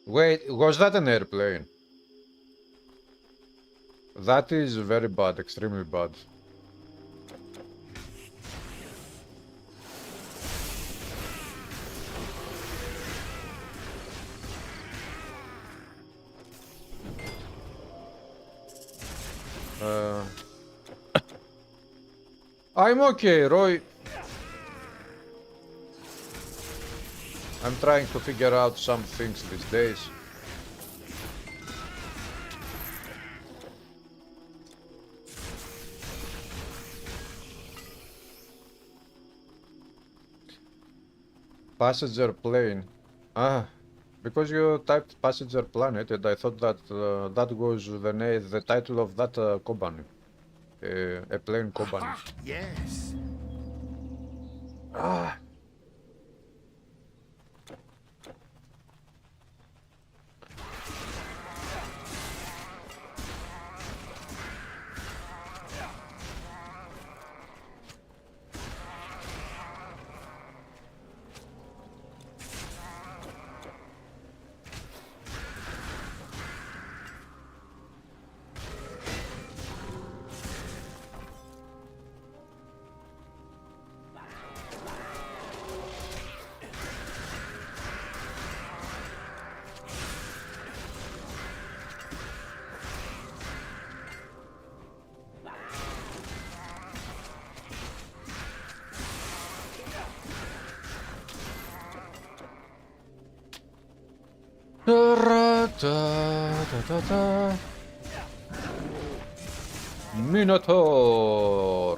Wait, was that an airplane? That is very bad, extremely bad. Uh, I'm okay, Roy. I'm trying to figure out some things these days. Passenger plane. Ah, because you typed passenger planet, and I thought that that was the title of that company, a plane company.
Ah, yes.
Ah. Da-da-da-da-da. Minotaur.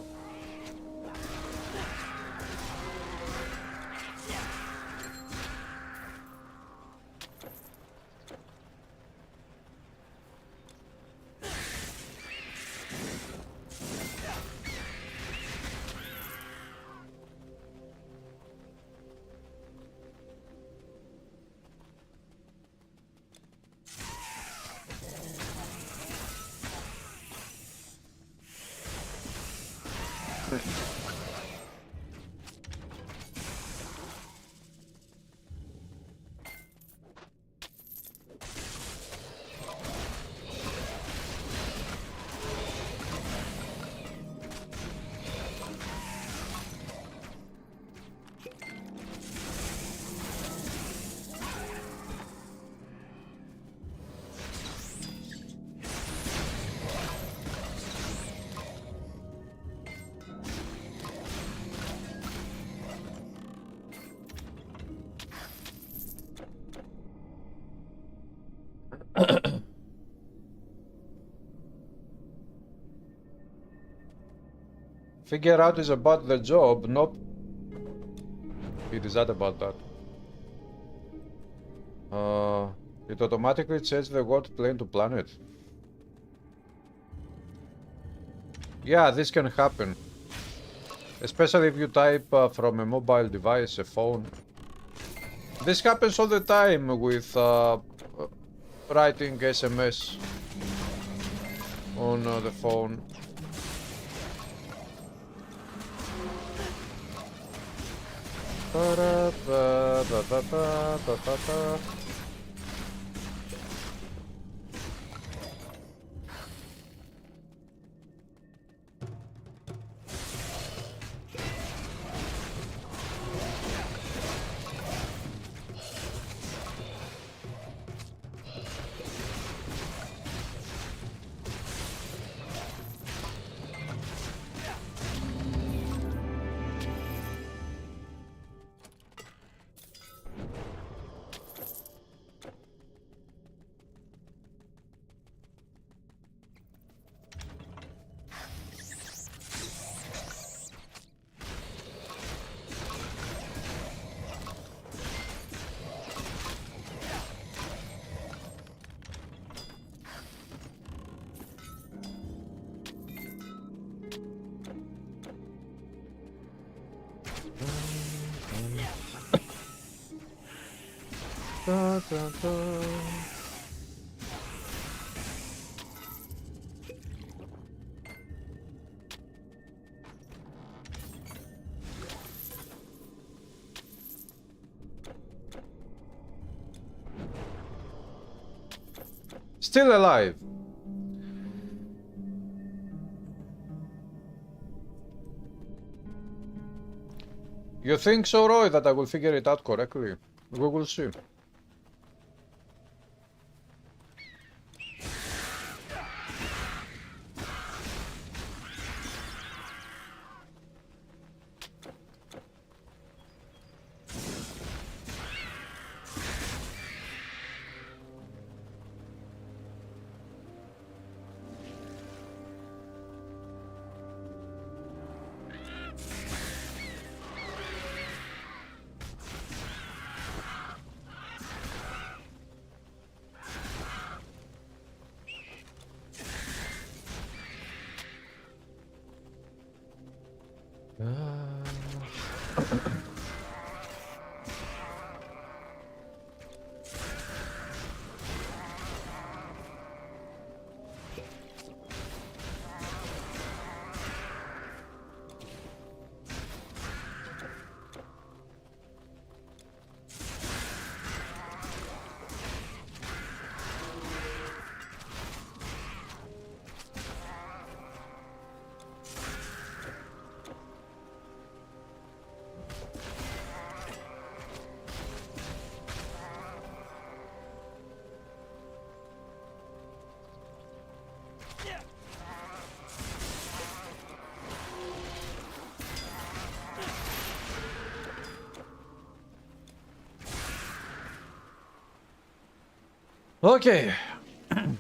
Figure out is about the job. Nope. It is not about that. It automatically changes the word plane to planet. Yeah, this can happen. Especially if you type from a mobile device, a phone. This happens all the time with writing SMS on the phone. Ba-da-ba-ba-ba-ba-ba-ba. Da, da, da. Still alive. You think so, Roy, that I will figure it out correctly? We will see. Okay,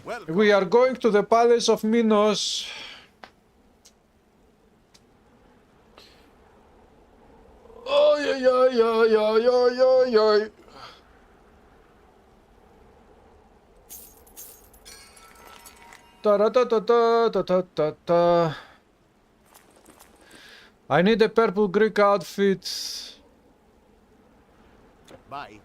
Welcome.
we are going to the Palace of Minos. Oh, yeah, yeah, yeah, yeah, yeah, yeah, yeah. Ta ta ta ta ta ta ta ta. I need a purple Greek outfit.
Bye.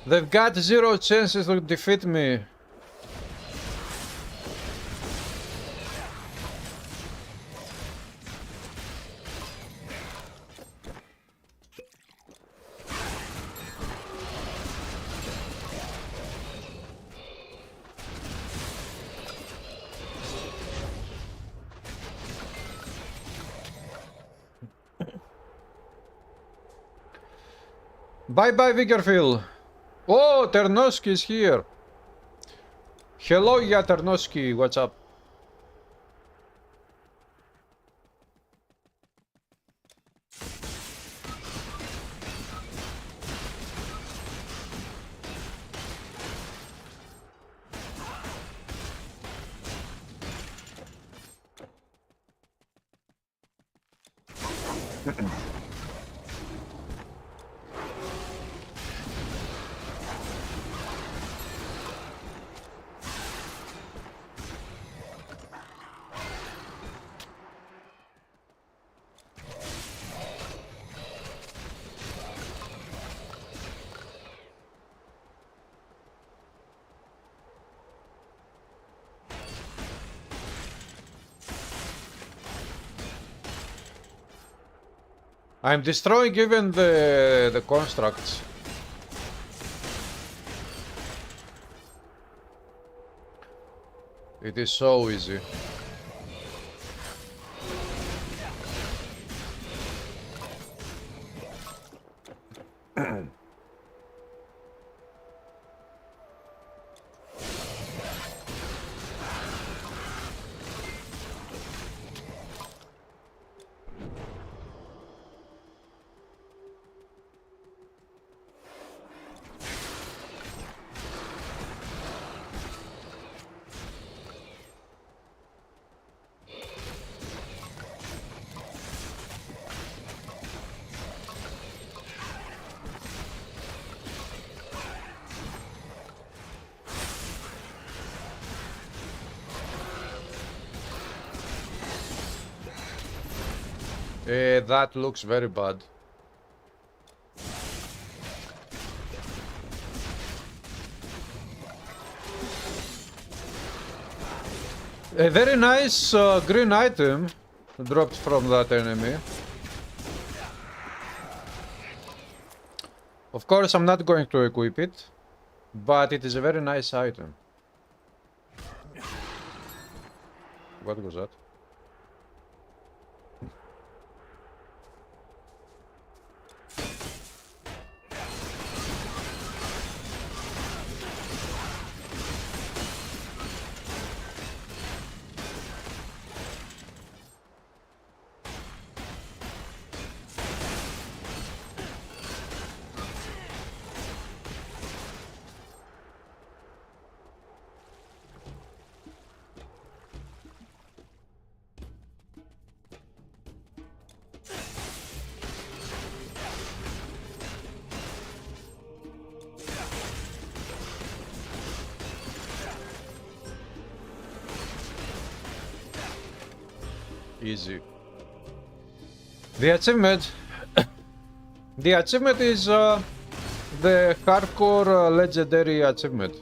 They've got 0 chances to defeat me. Bye bye, Vickerfield. Oh, Ternoski is here. Hello, yeah, Ternoski. What's up? I'm destroying even the constructs. It is so easy. That looks very bad. A very nice green item dropped from that enemy. Of course, I'm not going to equip it, but it is a very nice item. What was that? Easy. The achievement the achievement is the hardcore legendary achievement.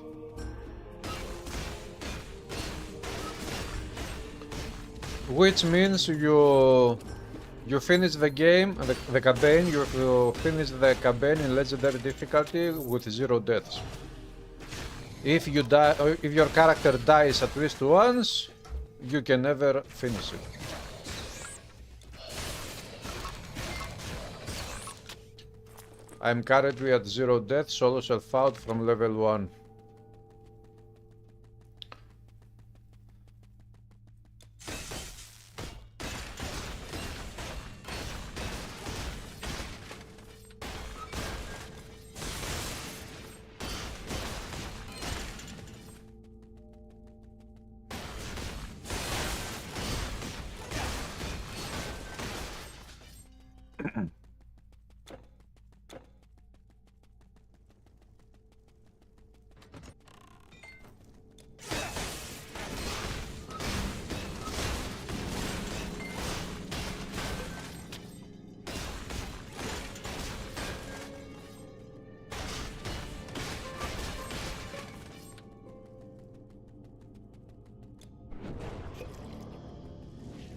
Which means you finish the game, the campaign, you finish the campaign in legendary difficulty with 0 deaths. If you die, or if your character dies at least once, you can never finish it. I'm currently at 0 deaths, solo self-out from level 1.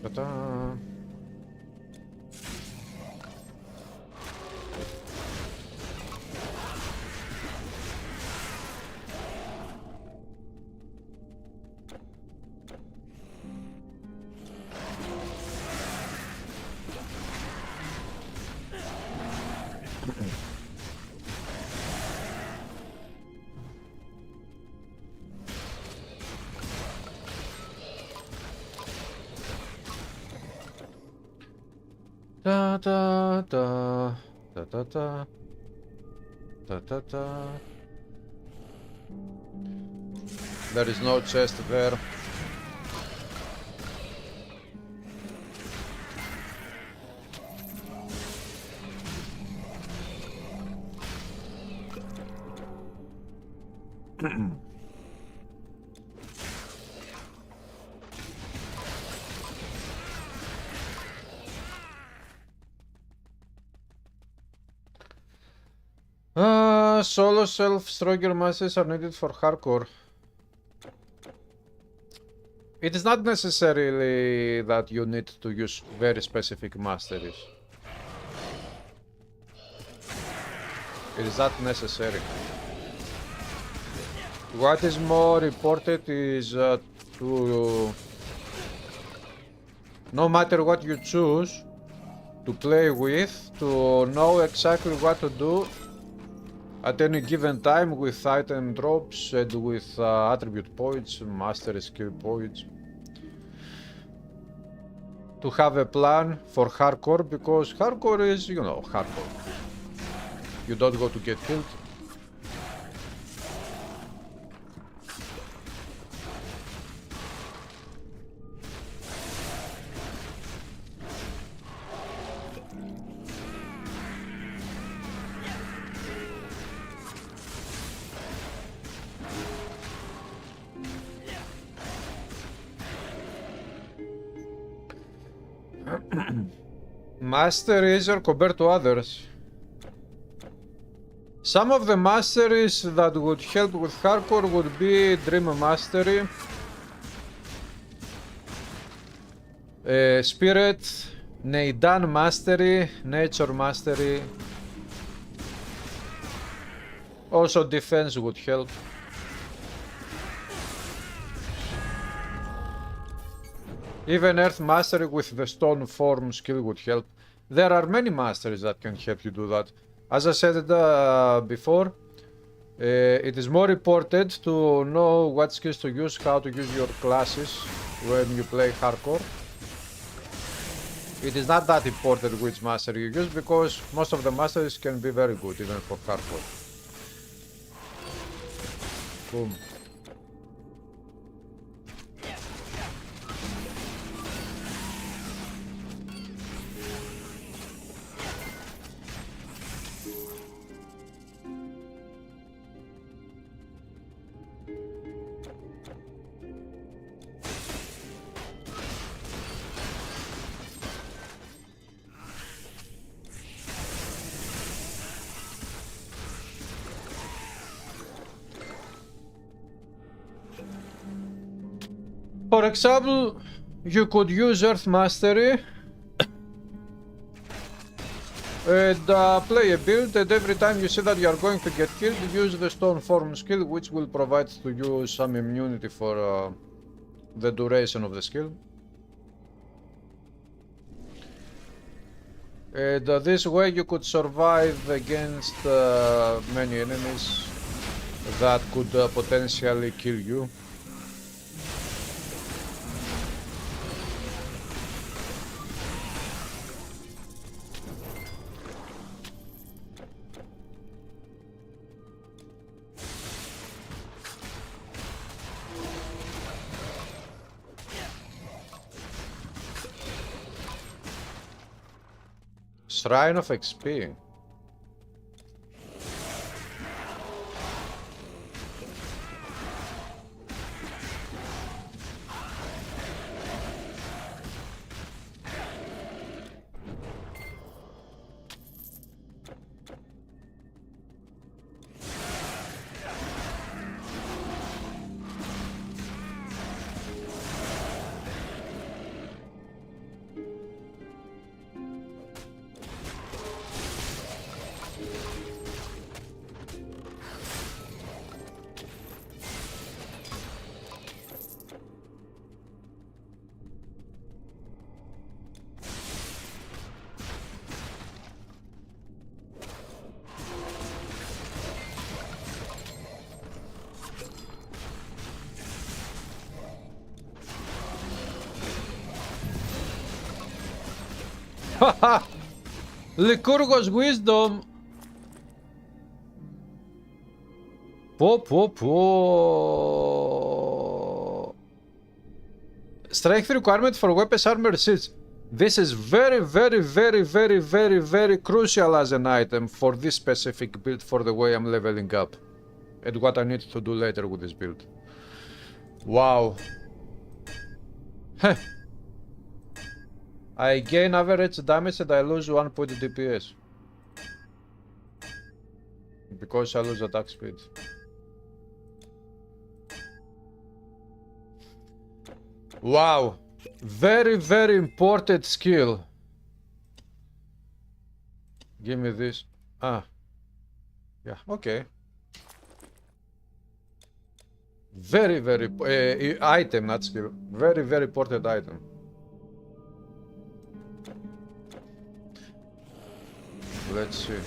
Ta-da. Da da da da da da da da da. There is no chest there. Solo self stronger masters are needed for hardcore. It is not necessarily that you need to use very specific masteries. It is not necessary. What is more important is to, no matter what you choose to play with, to know exactly what to do at any given time with item drops and with attribute points, master skill points. To have a plan for hardcore, because hardcore is, you know, hardcore. You don't go to get killed. Masteries are compared to others. Some of the masteries that would help with hardcore would be Dream Mastery, Spirit, Neidan Mastery, Nature Mastery. Also Defense would help. Even Earth Mastery with the Stone Form skill would help. There are many masteries that can help you do that. As I said before, it is more important to know what skills to use, how to use your classes when you play hardcore. It is not that important which master you use, because most of the masters can be very good even for hardcore. Boom. For example, you could use Earth Mastery and play a build, and every time you see that you are going to get killed, use the Stone Form skill, which will provide to you some immunity for the duration of the skill. And this way you could survive against many enemies that could potentially kill you. Shrine of XP. Haha! Lycurgus Wisdom! Strength requirement for weapons, armor, shields. This is very crucial as an item for this specific build, for the way I'm leveling up. And what I need to do later with this build. Wow. Heh. I gain average damage and I lose 1 point DPS. Because I lose attack speed. Wow. Very important skill. Give me this. Ah. Yeah, okay. Very item, not skill. Very important item. Let's see.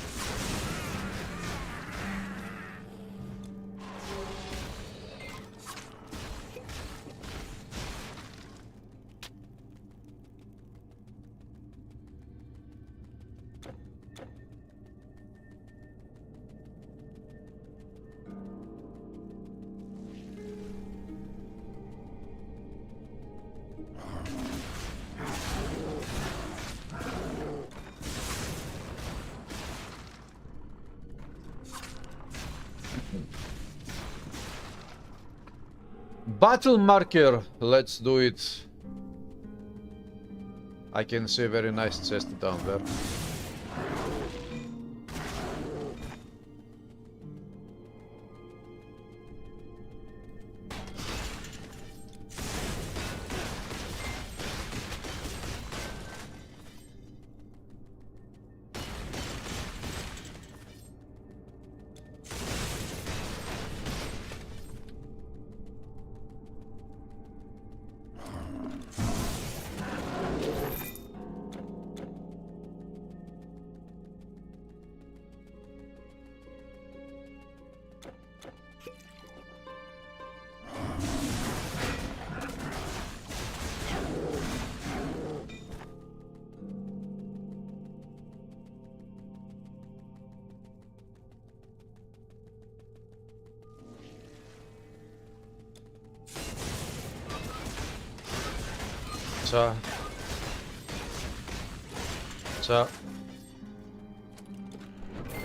Battle marker, let's do it. I can see a very nice chest down there.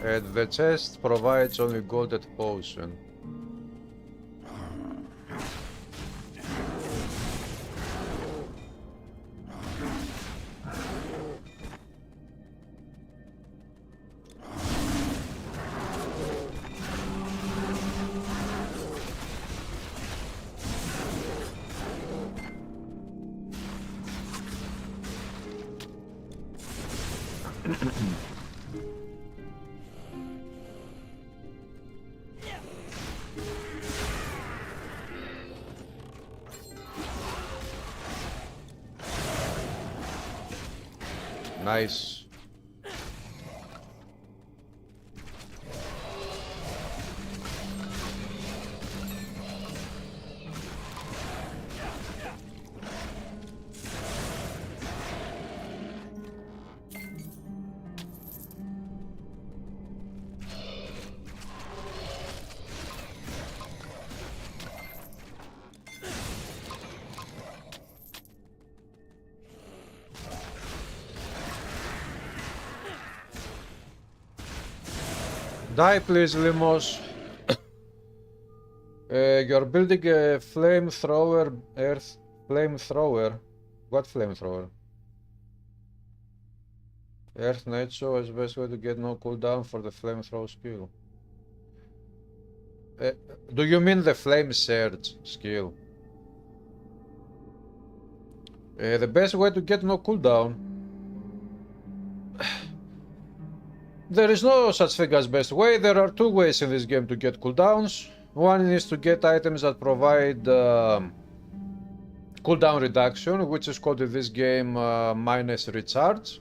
And the chest provides only golden potion. Nice. Die please, Limos. You're building a flamethrower, earth flamethrower. What flamethrower? Earth nature is the best way to get no cooldown for the flamethrower skill. Do you mean the flame surge skill? The best way to get no cooldown. There is no such thing as best way. There are two ways in this game to get cooldowns. One is to get items that provide cooldown reduction, which is called in this game minus recharge,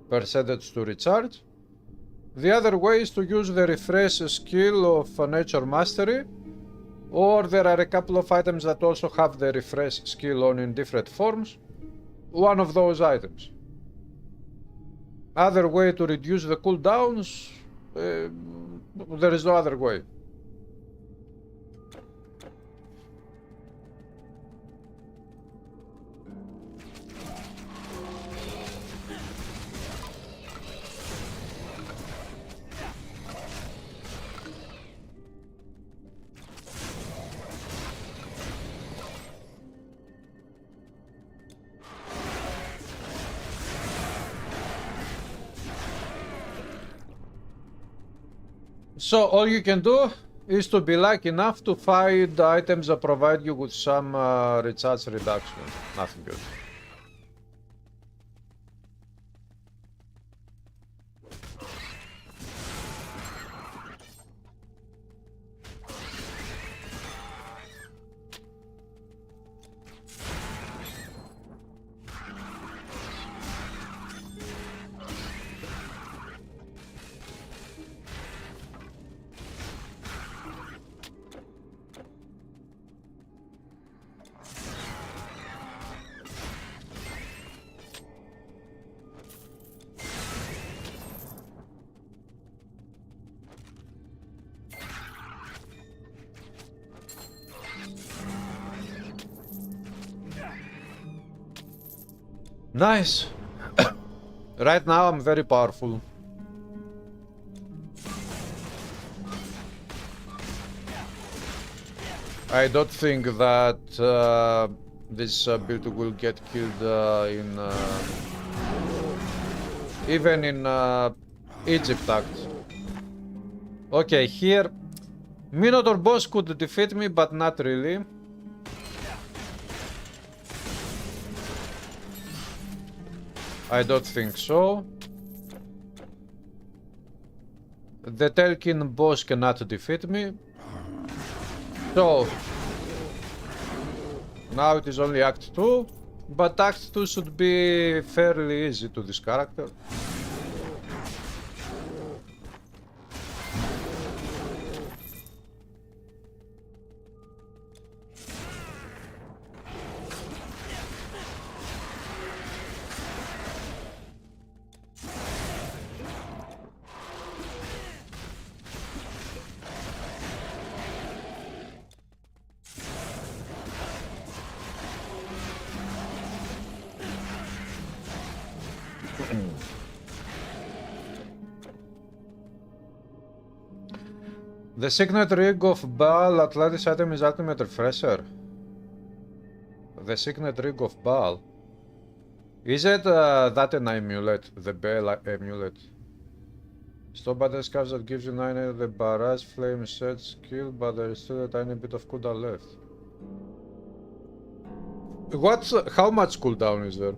percentage to recharge. The other way is to use the refresh skill of nature mastery, or there are a couple of items that also have the refresh skill on in different forms. One of those items. Other way to reduce the cooldowns, there is no other way. So all you can do is to be lucky enough to find items that provide you with some recharge reduction. Nothing good. Nice. Right now I'm very powerful. I don't think that this build will get killed even in Egypt act. Okay, here Minotaur boss could defeat me, but not really. I don't think so. The Telkin boss cannot defeat me. So now it is only Act 2, but Act 2 should be fairly easy to this character. The signet rig of Baal Atlantis item is ultimate refresher. The signet rig of Baal. Is it that an amulet? The Baal amulet. Stop by the scarves that gives you 9 the barrage flame set skill, but there is still a tiny bit of cooldown left. How much cooldown is there?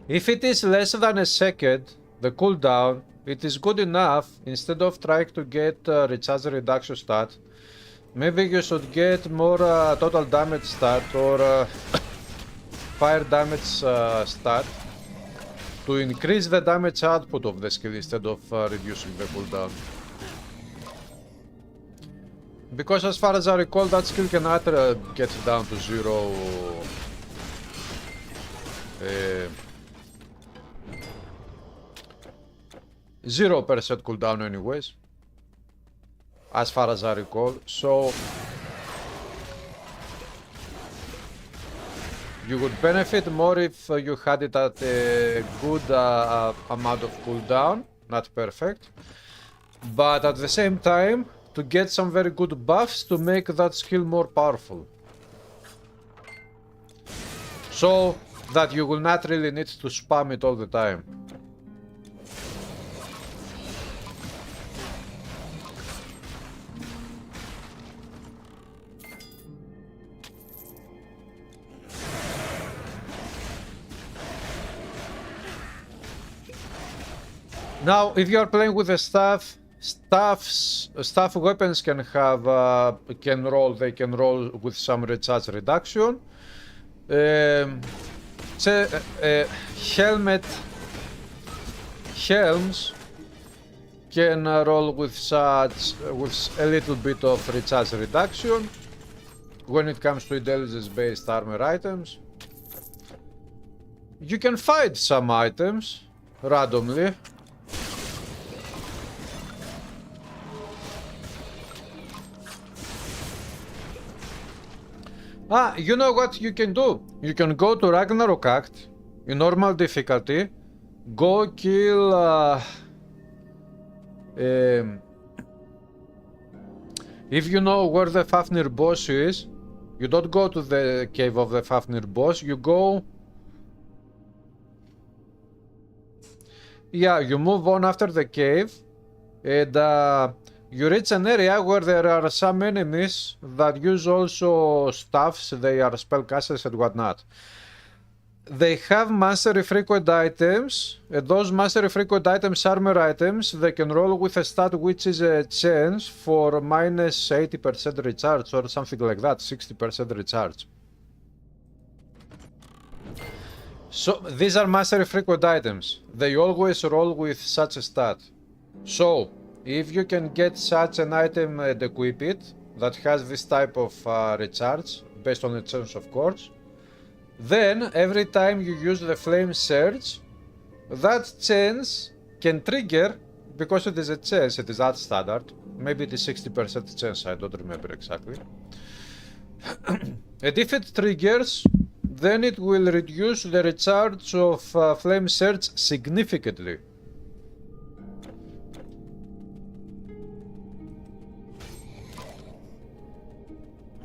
If it is less than a second, the cooldown, it is good enough. Instead of trying to get recharge reduction stat, maybe you should get more total damage stat or fire damage stat to increase the damage output of the skill instead of reducing the cooldown. Because as far as I recall, that skill cannot get down to 0% cooldown anyways, as far as I recall. So you would benefit more if you had it at a good amount of cooldown, not perfect, but at the same time to get some very good buffs to make that skill more powerful, so that you will not really need to spam it all the time. Now, if you are playing with the staff weapons can have they can roll with some recharge reduction. Helms can roll with a little bit of recharge reduction when it comes to intelligence based armor items. You can find some items randomly. You know what you can do? You can go to Ragnarok Act in normal difficulty, go kill if you know where the Fafnir boss is, you don't go to the cave of the Fafnir boss, you go, you move on after the cave, and you reach an area where there are some enemies that use also staffs, they are spellcasters and whatnot. They have mastery frequent items, and those mastery frequent items, armor items, they can roll with a stat which is a chance for minus 80% recharge or something like that, 60% recharge. So these are mastery frequent items, they always roll with such a stat. So if you can get such an item and equip it that has this type of recharge, based on the chance of course, then every time you use the flame surge, that chance can trigger, because it is a chance, it is at standard, maybe it is 60% chance, I don't remember exactly. And if it triggers, then it will reduce the recharge of Flame Surge significantly.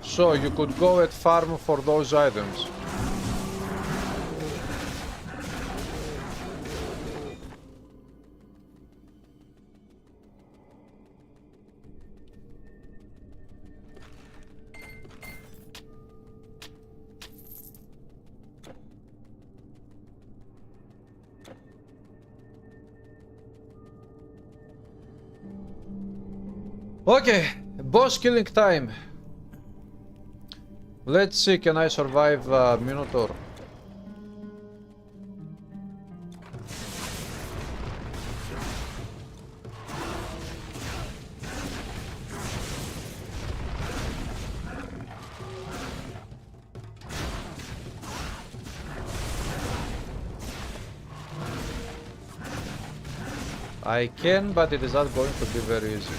So you could go and farm for those items. Okay, boss killing time. Let's see, can I survive Minotaur? I can, but it is not going to be very easy.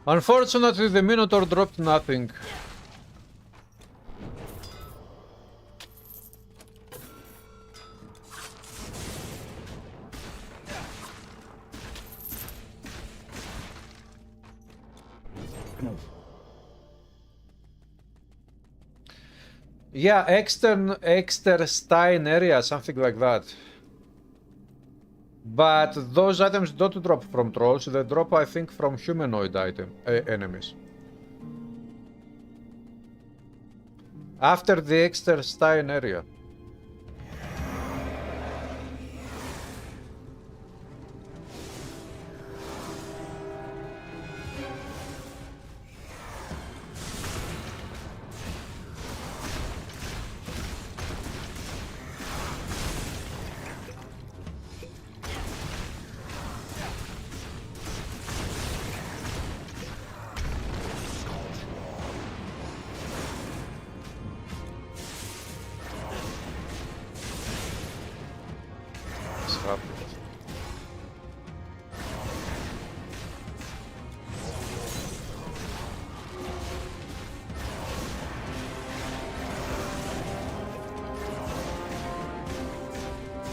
Unfortunately, the Minotaur dropped nothing. Yeah, Exterstein area, something like that. But those items don't drop from trolls, they drop, I think, from humanoid enemies. After the Exterstein area.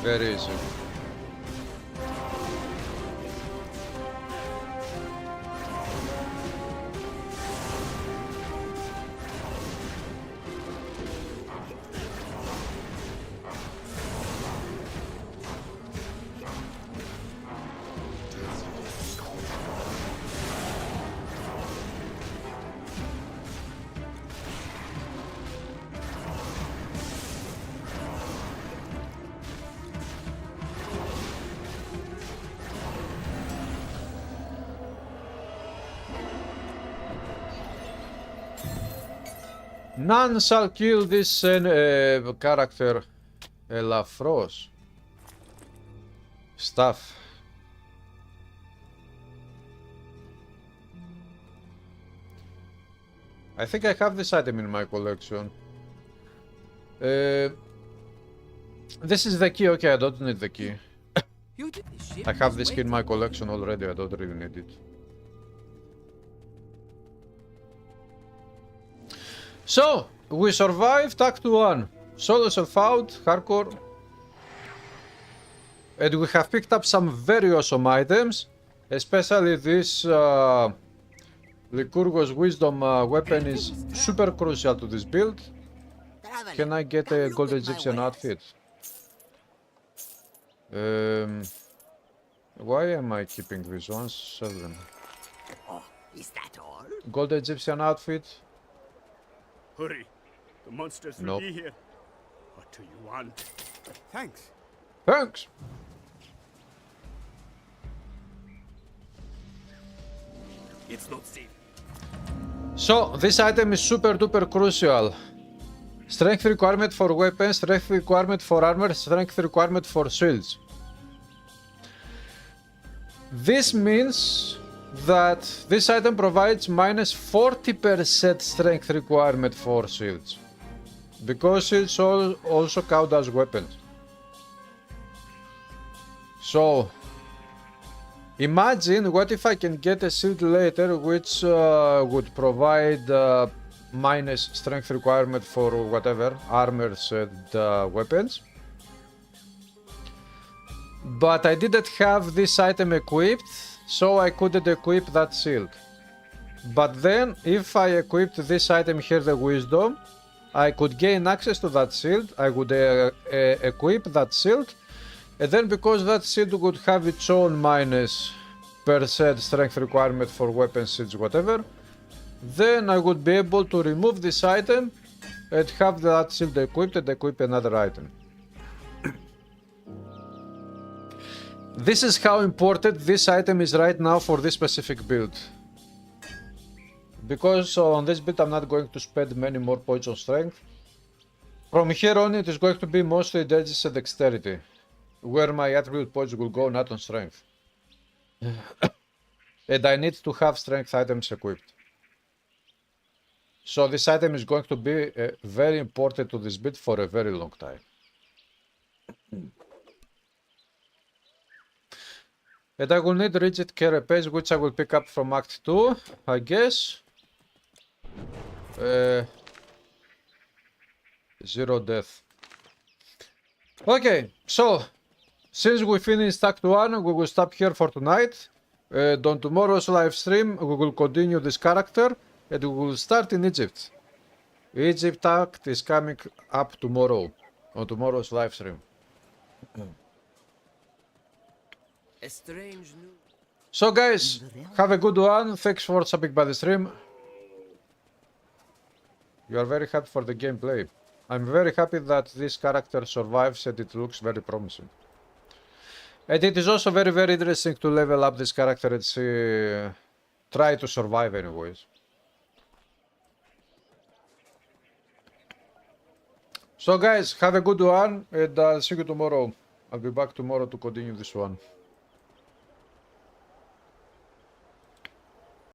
Very easy. None shall kill this character, Elafros. Stuff. I think I have this item in my collection. This is the key. Okay, I don't need the key.
You did this shit.
I have this key in my collection already. I don't really need it. So, we survived Act 1. Solo self-out, hardcore. And we have picked up some very awesome items. Especially this Lycurgo's Wisdom weapon is super crucial to this build. Can I get a gold Egyptian outfit? Why am I keeping these ones? Sell them.
Oh, is that all?
Gold Egyptian outfit?
Hurry. The monsters will
Nope.
be here. What do you want?
Thanks.
Thanks!
It's not safe.
So, this item is super duper crucial. Strength requirement for weapons, strength requirement for armor, strength requirement for shields. This means that this item provides minus 40% strength requirement for shields. Because shields also count as weapons. So, imagine what if I can get a shield later which would provide minus strength requirement for whatever, armors and weapons. But I didn't have this item equipped, so I couldn't equip that shield. But then, if I equipped this item here, the Wisdom, I could gain access to that shield, I would equip that shield, and then because that shield would have its own minus % strength requirement for weapons, shields, whatever, then I would be able to remove this item and have that shield equipped and equip another item. This is how important this item is right now for this specific build. Because on this build I'm not going to spend many more points on strength. From here on it is going to be mostly dodges and dexterity, where my attribute points will go, not on strength. And I need to have strength items equipped. So this item is going to be very important to this build for a very long time. And I will need rigid carapace, which I will pick up from Act 2, I guess. 0 death. Okay, so since we finished Act 1, we will stop here for tonight. And on tomorrow's live stream, we will continue this character and we will start in Egypt. Egypt Act is coming up tomorrow, on tomorrow's live stream.
A strange new.
So guys, have a good one. Thanks for stopping by the stream. You are very happy for the gameplay. I'm very happy that this character survives and it looks very promising. And it is also very, very interesting to level up this character and see, try to survive anyways. So guys, have a good one and I'll see you tomorrow. I'll be back tomorrow to continue this one.